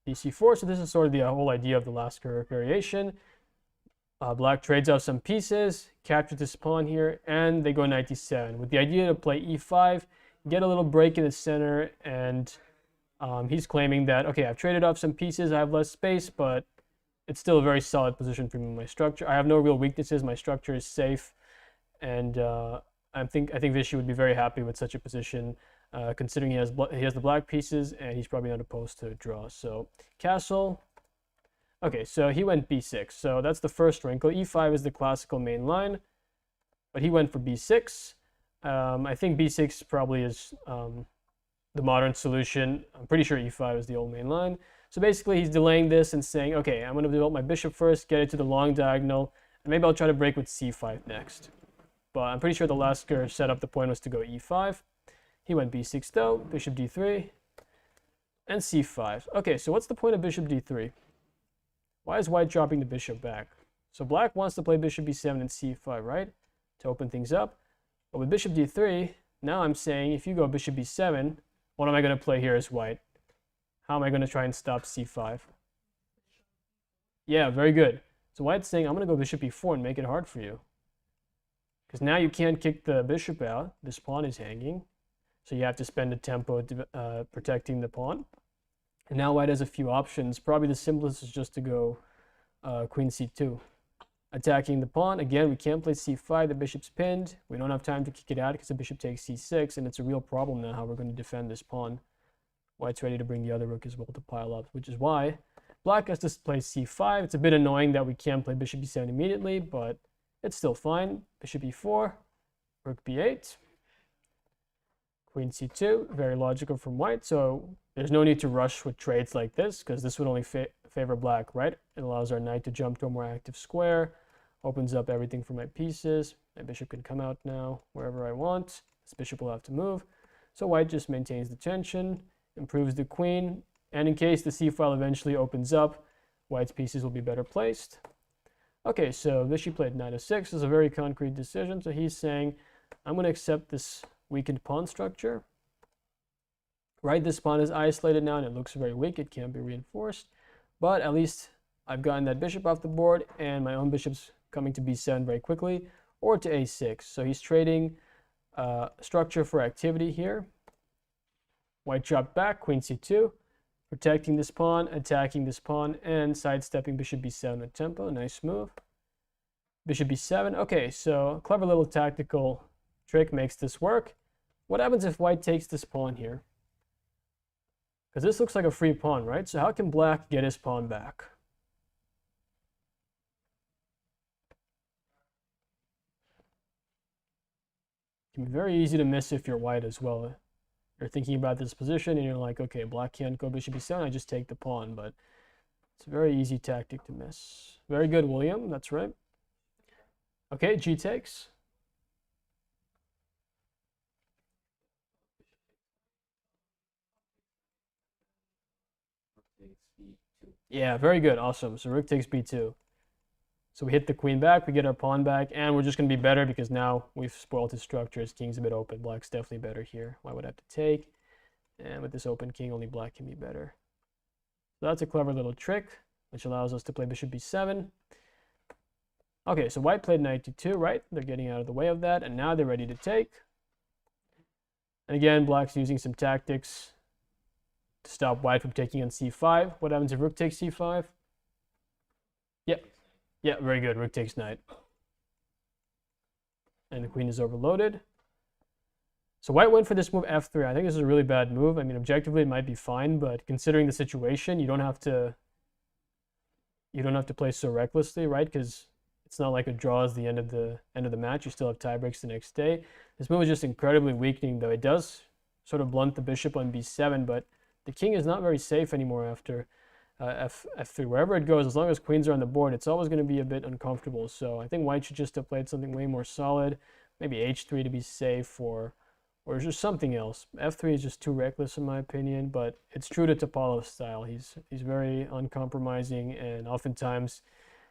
dc4. So this is sort of the whole idea of the Lasker variation. Black trades out some pieces, captures this pawn here, and they go knight d7 with the idea to play e5, get a little break in the center, and he's claiming that, okay, I've traded off some pieces, I have less space, but it's still a very solid position for me in my structure. I have no real weaknesses, my structure is safe, and I think Vichy would be very happy with such a position, considering he has the black pieces, and he's probably not opposed to a draw. So castle. Okay, so he went b6, so that's the first wrinkle. e5 is the classical main line, but he went for b6. I think b6 probably is the modern solution. I'm pretty sure e5 is the old main line. So basically he's delaying this and saying, okay, I'm going to develop my bishop first, get it to the long diagonal, and maybe I'll try to break with c5 next. But I'm pretty sure the Lasker setup, the point was to go e5. He went b6 though, bishop d3, and c5. Okay, so what's the point of bishop d3? Why is white dropping the bishop back? So black wants to play bishop b7 and c5, right? To open things up. But with bishop d3, now I'm saying if you go bishop b7, what am I going to play here as white? How am I going to try and stop c5? Yeah, very good. So white's saying, I'm going to go bishop e4 and make it hard for you. Because now you can't kick the bishop out. This pawn is hanging. So you have to spend a tempo protecting the pawn. And now white has a few options. Probably the simplest is just to go queen c2. Attacking the pawn. Again, we can't play c5. The bishop's pinned. We don't have time to kick it out because the bishop takes c6, and it's a real problem now how we're going to defend this pawn. White's ready to bring the other rook as well to pile up, which is why black has to play c5. It's a bit annoying that we can't play bishop b7 immediately, but it's still fine. Bishop e4, rook b8, queen c2. Very logical from white, so there's no need to rush with trades like this because this would only favor black, right? It allows our knight to jump to a more active square, opens up everything for my pieces. My bishop can come out now wherever I want. This bishop will have to move. So white just maintains the tension, improves the queen, and in case the c-file eventually opens up, white's pieces will be better placed. Okay, so Vishy played knight f6. This is a very concrete decision. So he's saying, I'm going to accept this weakened pawn structure. Right, this pawn is isolated now and it looks very weak. It can't be reinforced. But at least I've gotten that bishop off the board and my own bishop's coming to b7 very quickly, or to a6. So he's trading structure for activity here. White dropped back, queen c2, protecting this pawn, attacking this pawn, and sidestepping bishop b7 with tempo. Nice move. Bishop b7. Okay, so a clever little tactical trick makes this work. What happens if white takes this pawn here? Because this looks like a free pawn, right? So how can black get his pawn back? It can be very easy to miss if you're white as well. You're thinking about this position and you're like, okay, black can't go bishop b7, I just take the pawn, but it's a very easy tactic to miss. Very good, William, that's right. Okay, g takes. Yeah, very good, awesome. So rook takes b2. So we hit the queen back, we get our pawn back, and we're just going to be better because now we've spoiled his structure. His king's a bit open. Black's definitely better here. White would have to take. And with this open king, only black can be better. So that's a clever little trick, which allows us to play bishop b7. Okay, so white played knight d2, right? They're getting out of the way of that, and now they're ready to take. And again, black's using some tactics to stop white from taking on c5. What happens if rook takes c5? Yep. Yeah, very good. Rook takes knight. And the queen is overloaded. So white went for this move f3. I think this is a really bad move. I mean, objectively, it might be fine, but considering the situation, you don't have to play so recklessly, right? Because it's not like a draw is the end of the match. You still have tie breaks the next day. This move is just incredibly weakening, though. It does sort of blunt the bishop on b7, but the king is not very safe anymore after f3. Wherever it goes, as long as queens are on the board, it's always going to be a bit uncomfortable. So I think white should just have played something way more solid, maybe h3 to be safe, or just something else. f3 is just too reckless in my opinion, but it's true to Topalov's style. He's very uncompromising, and oftentimes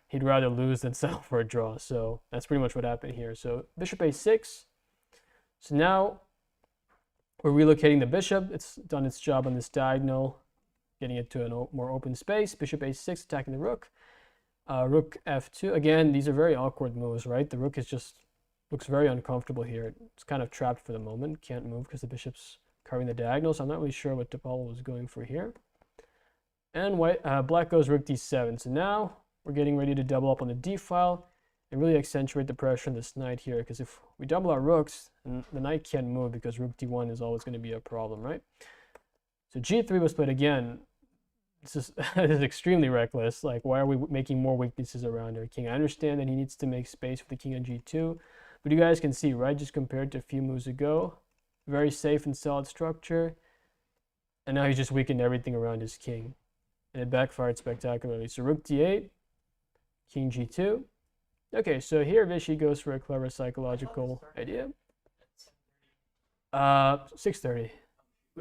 he'd rather lose than settle for a draw. So that's pretty much what happened here. So bishop a6. So now we're relocating the bishop. It's done its job on this diagonal, getting it to a more open space. Bishop a6, attacking the rook. Rook f2. Again, these are very awkward moves, right? The rook is just looks very uncomfortable here. It's kind of trapped for the moment. Can't move because the bishop's covering the diagonal, so I'm not really sure what Topalov was going for here. And black goes rook d7. So now we're getting ready to double up on the d file and really accentuate the pressure on this knight here, because if we double our rooks, and the knight can't move because rook d1 is always going to be a problem, right? So g3 was played again. This is extremely reckless. Like, why are we making more weaknesses around our king? I understand that he needs to make space for the king on g2, but you guys can see, right, just compared to a few moves ago, very safe and solid structure, and now he's just weakened everything around his king, and it backfired spectacularly. So rook d8, king g2. Okay, so here Vishy goes for a clever psychological idea. 6:30.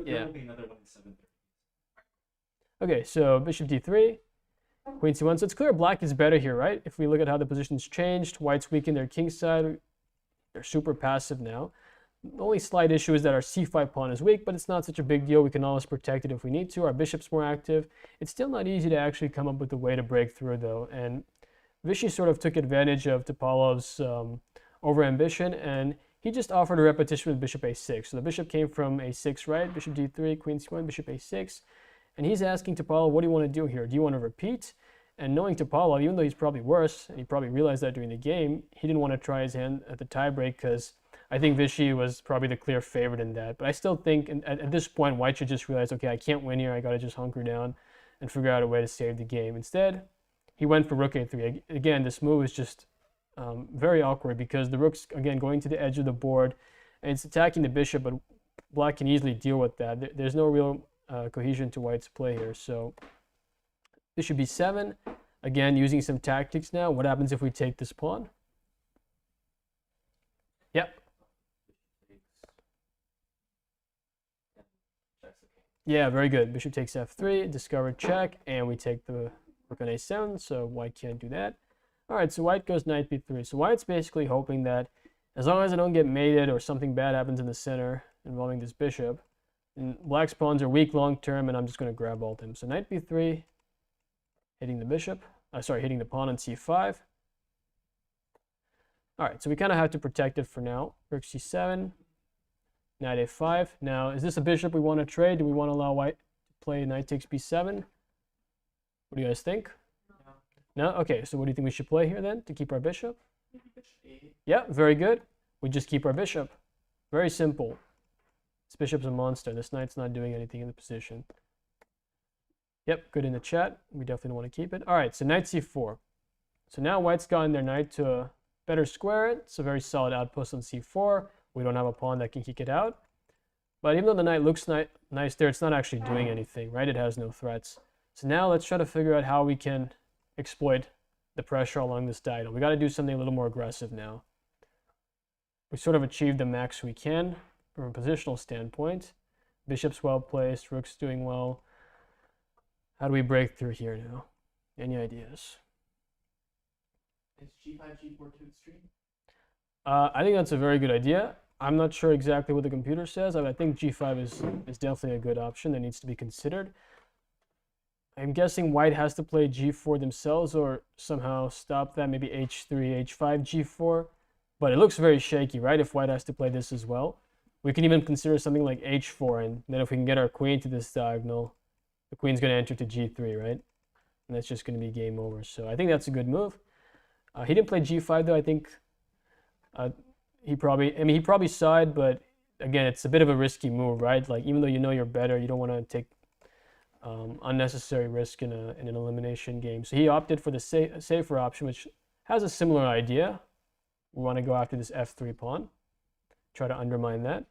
Yeah. Okay, so bishop d3, queen c1. So it's clear black is better here, right? If we look at how the position's changed, white's weakened their king side. They're super passive now. The only slight issue is that our c5 pawn is weak, but it's not such a big deal. We can always protect it if we need to. Our bishop's more active. It's still not easy to actually come up with a way to break through, though. And Vishy sort of took advantage of Topalov's overambition, and he just offered a repetition with bishop a6. So the bishop came from a6, right? Bishop d3, queen c1, bishop a6. And he's asking Topalov, what do you want to do here? Do you want to repeat? And knowing Topalov, even though he's probably worse, and he probably realized that during the game, he didn't want to try his hand at the tiebreak because I think Vichy was probably the clear favorite in that. But I still think at this point, White should just realize, okay, I can't win here. I got to just hunker down and figure out a way to save the game. Instead, he went for rook a3. Again, this move is just very awkward because the rook's, again, going to the edge of the board, and it's attacking the bishop, but Black can easily deal with that. There's no real cohesion to White's play here. So bishop b7, again, using some tactics now. What happens if we take this pawn? Yep. Yeah, very good. Bishop takes f3, discovered check, and we take the rook on a7, so White can't do that. All right, so White goes knight b3. So White's basically hoping that as long as I don't get mated or something bad happens in the center involving this bishop, and Black's pawns are weak long term, and I'm just going to grab all them. So knight b3, hitting the bishop. Hitting the pawn on c5. All right, so we kind of have to protect it for now. Rook c7, knight a5. Now, is this a bishop we want to trade? Do we want to allow White to play knight takes b7? What do you guys think? No? Okay, so what do you think we should play here then to keep our bishop? Yeah, very good. We just keep our bishop. Very simple. This bishop's a monster. This knight's not doing anything in the position. Yep, good in the chat. We definitely don't want to keep it. All right, so knight c4. So now White's gotten their knight to better square it. It's a very solid outpost on c4. We don't have a pawn that can kick it out. But even though the knight looks nice there, it's not actually doing anything, right? It has no threats. So now let's try to figure out how we can exploit the pressure along this diagonal. We got to do something a little more aggressive now. We sort of achieved the max we can from a positional standpoint. Bishop's well placed, rook's doing well. How do we break through here now? Any ideas? Is g5, g4 too extreme? I think that's a very good idea. I'm not sure exactly what the computer says. I think g5 is definitely a good option that needs to be considered. I'm guessing White has to play g4 themselves or somehow stop that, maybe h3, h5, g4. But it looks very shaky, right, if White has to play this as well. We can even consider something like h4, and then if we can get our queen to this diagonal, the queen's going to enter to g3, right? And that's just going to be game over. So I think that's a good move. He didn't play g5, though. I think he probably side, but again, it's a bit of a risky move, right? Like, even though you know you're better, you don't want to take unnecessary risk in an elimination game. So he opted for the safer option, which has a similar idea. We want to go after this f3 pawn, try to undermine that.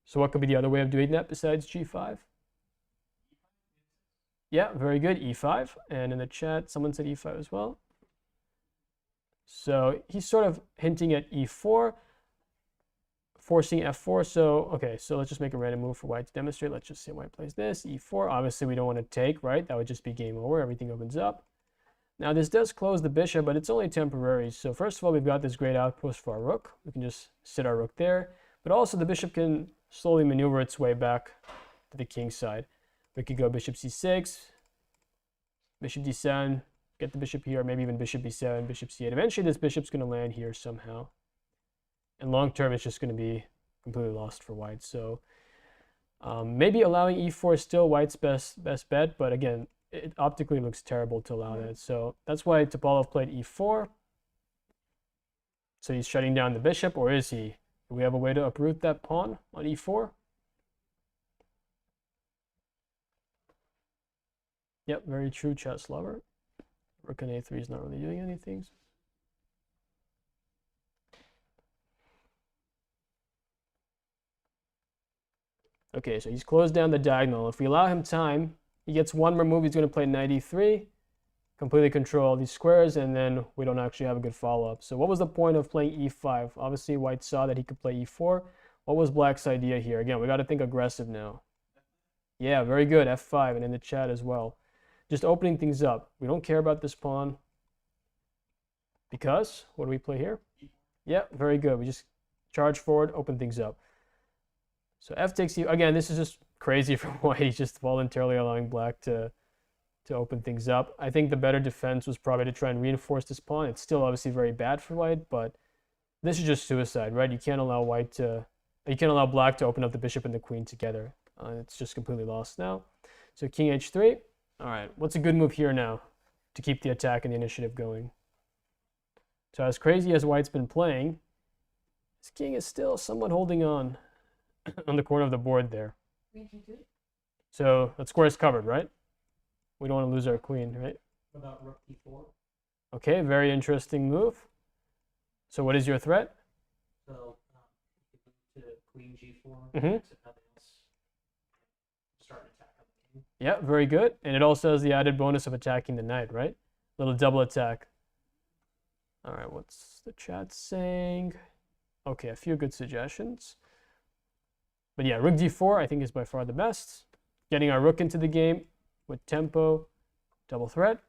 So what could be the other way of doing that besides g5? Yeah, very good, e5. And in the chat, someone said e5 as well. So he's sort of hinting at e4, forcing f4. So, okay, so let's just make a random move for White to demonstrate. Let's just say White plays this, e4. Obviously, we don't want to take, right? That would just be game over. Everything opens up. Now, this does close the bishop, but it's only temporary. So first of all, we've got this great outpost for our rook. We can just sit our rook there. But also, the bishop can slowly maneuver its way back to the king side. We could go bishop c6, bishop d7, get the bishop here, maybe even bishop b7, bishop c8. Eventually, this bishop's going to land here somehow. And long term, it's just going to be completely lost for White. So maybe allowing e4 is still White's best bet, but again, it optically looks terrible to allow that. So that's why Topalov played e4. So he's shutting down the bishop, or is he? Do we have a way to uproot that pawn on e4? Yep, very true, chess lover. Rook on a3 is not really doing anything. Okay, so he's closed down the diagonal. If we allow him time, he gets one more move. He's going to play knight e3, completely control these squares, and then we don't actually have a good follow-up. So what was the point of playing e5? Obviously, White saw that he could play e4. What was Black's idea here? Again, we got to think aggressive now. Yeah, very good, f5, and in the chat as well. Just opening things up. We don't care about this pawn. Because, what do we play here? Yeah, very good. We just charge forward, open things up. So f takes you, again, this is just crazy for White. He's just voluntarily allowing Black to open things up. I think the better defense was probably to try and reinforce this pawn. It's still obviously very bad for White, but this is just suicide, right? You can't allow Black to open up the bishop and the queen together. It's just completely lost now. So king h3. All right, what's a good move here now to keep the attack and the initiative going? So as crazy as white's been playing, his king is still somewhat holding on the corner of the board there. Queen G2. So that square is covered, right? We don't want to lose our queen, right? What about Rook D4? Okay, very interesting move. So what is your threat? So you could move to Queen G4. Mhm. So nothing else. Start an attack on the king. Yeah, very good. And it also has the added bonus of attacking the knight, right? Little double attack. All right, what's the chat saying? Okay, a few good suggestions. But yeah, Rook D4 I think is by far the best. Getting our rook into the game with tempo, double threat.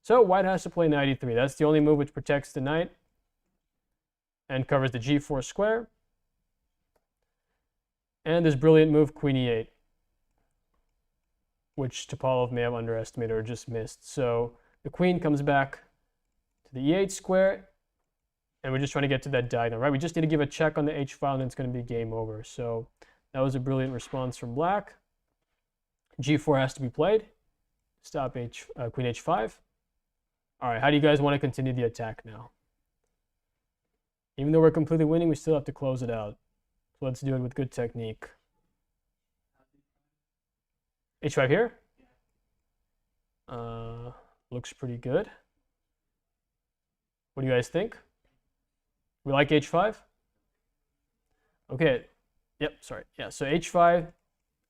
So white has to play knight e3. That's the only move which protects the knight and covers the g4 square. And this brilliant move, queen e8, which Topalov may have underestimated or just missed. So the queen comes back to the e8 square, and we're just trying to get to that diagonal, right? We just need to give a check on the h file, and it's going to be game over. So that was a brilliant response from black. g4 has to be played. Stop queen h5. All right, how do you guys want to continue the attack now? Even though we're completely winning, we still have to close it out. So let's do it with good technique. h5 here? Looks pretty good. What do you guys think? We like h5? Okay. Yep, sorry. Yeah, so h5,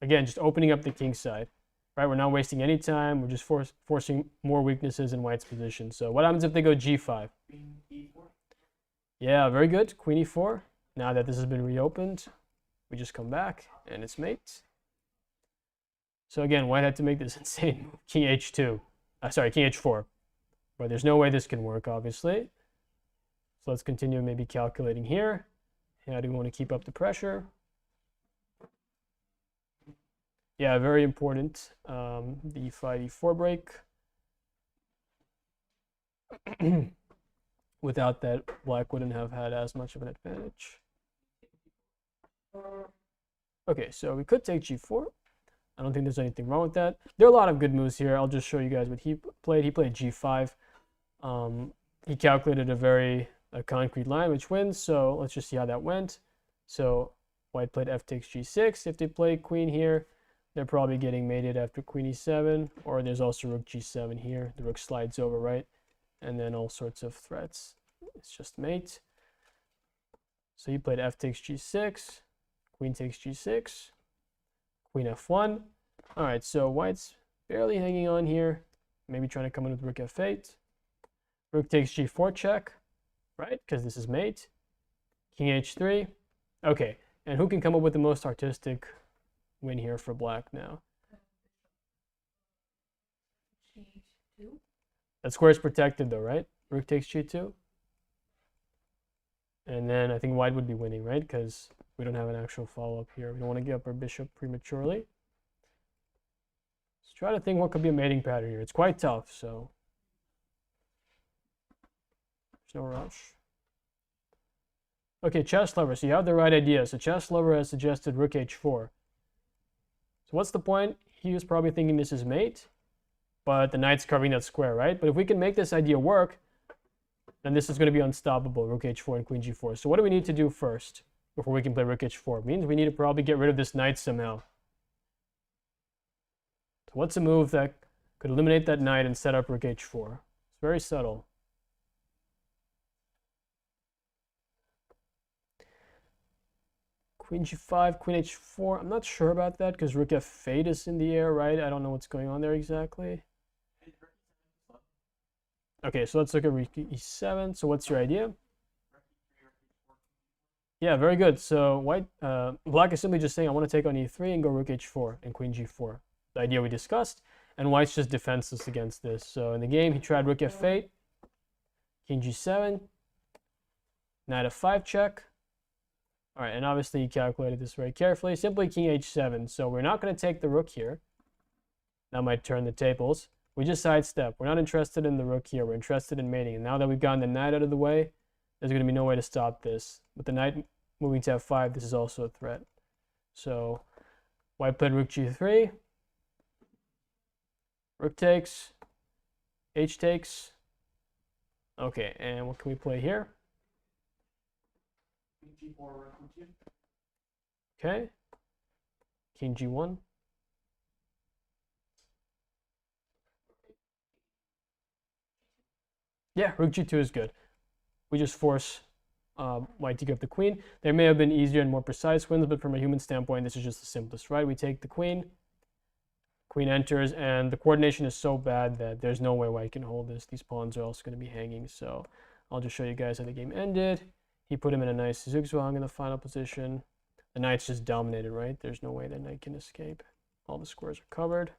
again, just opening up the king side. Right, we're not wasting any time. We're just forcing more weaknesses in white's position. So what happens if they go g5? Queen E4. Yeah, very good. Queen e4. Now that this has been reopened, we just come back and it's mate. So again, white had to make this insane move. King h2. King h4. But there's no way this can work, obviously. So let's continue maybe calculating here. How do we want to keep up the pressure? Yeah, very important. The e5, e4 break. Without that, black wouldn't have had as much of an advantage. Okay, so we could take g4. I don't think there's anything wrong with that. There are a lot of good moves here. I'll just show you guys what he played. He played g5. He calculated a concrete line, which wins. So let's just see how that went. So white played f takes g6. If they play queen here, they're probably getting mated after queen e7, or there's also rook g7 here. The rook slides over, right? And then all sorts of threats. It's just mate. So he played f takes g6, queen takes g6, queen f1. All right, so white's barely hanging on here. Maybe trying to come in with rook f8. Rook takes g4 check, right? Because this is mate. King h3. Okay, and who can come up with the most artistic win here for black now? G2. That square is protected though, right? Rook takes g2. And then I think white would be winning, right? Because we don't have an actual follow-up here. We don't want to give up our bishop prematurely. Let's try to think what could be a mating pattern here. It's quite tough, so there's no rush. Okay, chess lover. So you have the right idea. So chess lover has suggested rook h4. So what's the point? He was probably thinking this is mate, but the knight's covering that square, right? But if we can make this idea work, then this is going to be unstoppable, rook h4 and queen g4. So what do we need to do first before we can play rook h4? It means we need to probably get rid of this knight somehow. So what's a move that could eliminate that knight and set up rook h4? It's very subtle. Queen g5, queen h4. I'm not sure about that because rook f8 is in the air, right? I don't know what's going on there exactly. Okay, so let's look at rook e7. So what's your idea? Yeah, very good. So black is simply just saying, I want to take on e3 and go rook h4 and queen g4. The idea we discussed. And white's just defenseless against this. So in the game, he tried rook f8, king g7, knight f5 check. All right, and obviously he calculated this very carefully. Simply king h7. So we're not going to take the rook here. That might turn the tables. We just sidestep. We're not interested in the rook here. We're interested in mating. And now that we've gotten the knight out of the way, there's going to be no way to stop this. With the knight moving to f5, this is also a threat. So white played rook g3. Rook takes, H takes. Okay, and what can we play here? Queen G4, Rook G2. Okay. King G1. Yeah, Rook G2 is good. We just force white to give the queen. There may have been easier and more precise wins, but from a human standpoint, this is just the simplest, right? We take the queen, queen enters, and the coordination is so bad that there's no way white can hold this. These pawns are also going to be hanging, so I'll just show you guys how the game ended. He put him in a nice zugzwang in the final position. The knight's just dominated, right? There's no way the knight can escape. All the squares are covered.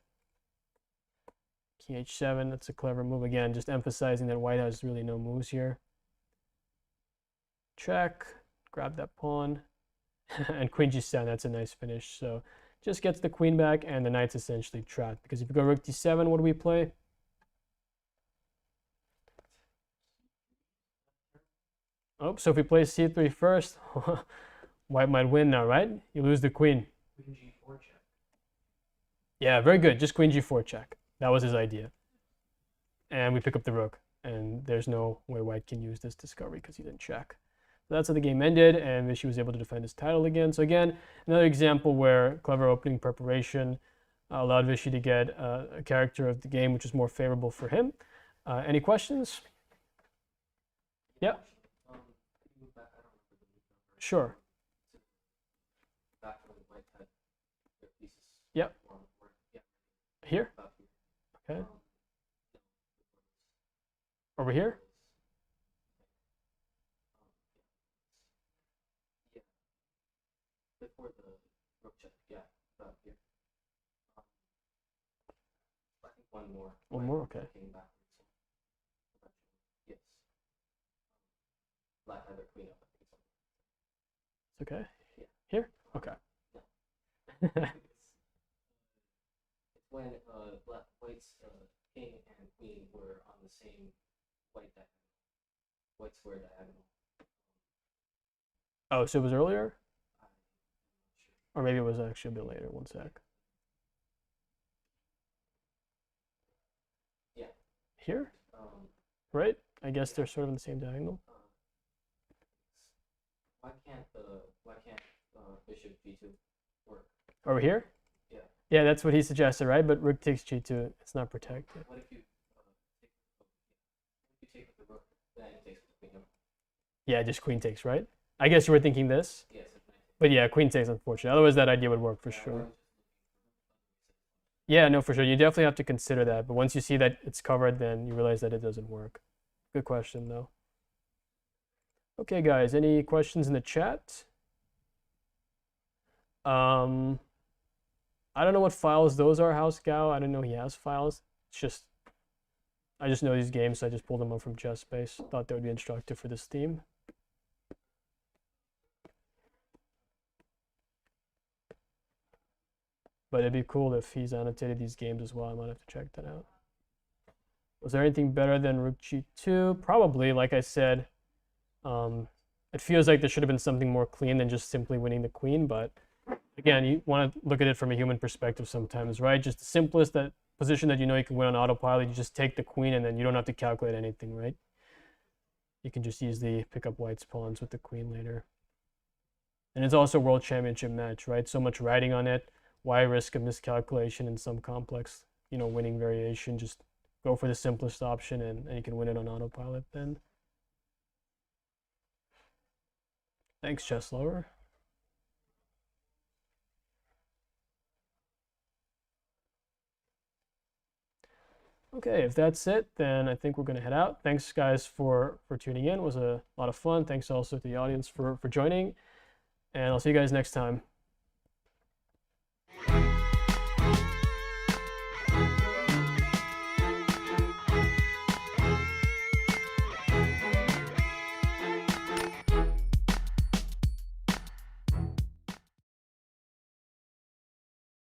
King h7, that's a clever move. Again, just emphasizing that white has really no moves here. Check, grab that pawn. And queen g7, that's a nice finish. So just gets the queen back, and the knight's essentially trapped. Because if you go rook d7, what do we play? Oh, so if we play c3 first, white might win now, right? You lose the queen. Queen G4 check. Yeah, very good. Just queen g4 check. That was his idea. And we pick up the rook. And there's no way white can use this discovery because he didn't check. So that's how the game ended, and Vishy was able to defend his title again. So again, another example where clever opening preparation allowed Vishy to get a character of the game which is more favorable for him. Any questions? Yeah. Sure. Yep. Here? Okay. Over here? Before the rook check, yeah, about here. I think one more. One more, okay. Yes. Black had their queen up. It's okay. Yeah. Here? Okay. It's when white's king and queen were on the same white square diagonal. Oh, so it was earlier? I'm not sure. Or maybe it was actually a bit later. One sec. Yeah. Here? Right? I guess they're sort of in the same diagonal. Why can't bishop g2 work? Over here? Yeah. Yeah, that's what he suggested, right? But rook takes g2. It's not protected. What if you take with the rook, then it takes with the queen? Yeah, just queen takes, right? I guess you were thinking this. Yes. But yeah, queen takes, unfortunately. Otherwise, that idea would work for sure. Yeah, no, for sure. You definitely have to consider that. But once you see that it's covered, then you realize that it doesn't work. Good question, though. Okay, guys, any questions in the chat? I don't know what files those are, House Gao. I don't know he has files. It's just, I just know these games, so I just pulled them up from ChessBase. Thought that would be instructive for this theme. But it'd be cool if he's annotated these games as well. I might have to check that out. Was there anything better than rook g2? Probably, like I said. It feels like there should have been something more clean than just simply winning the queen, but again, you want to look at it from a human perspective sometimes, right? Just the simplest position that you know you can win on autopilot, you just take the queen and then you don't have to calculate anything, right? You can just easily pick up white's pawns with the queen later. And it's also a world championship match, right? So much riding on it. Why risk a miscalculation in some complex, winning variation? Just go for the simplest option and you can win it on autopilot then. Thanks, Chess Lover. Okay, if that's it, then I think we're going to head out. Thanks, guys, for tuning in. It was a lot of fun. Thanks also to the audience for joining. And I'll see you guys next time.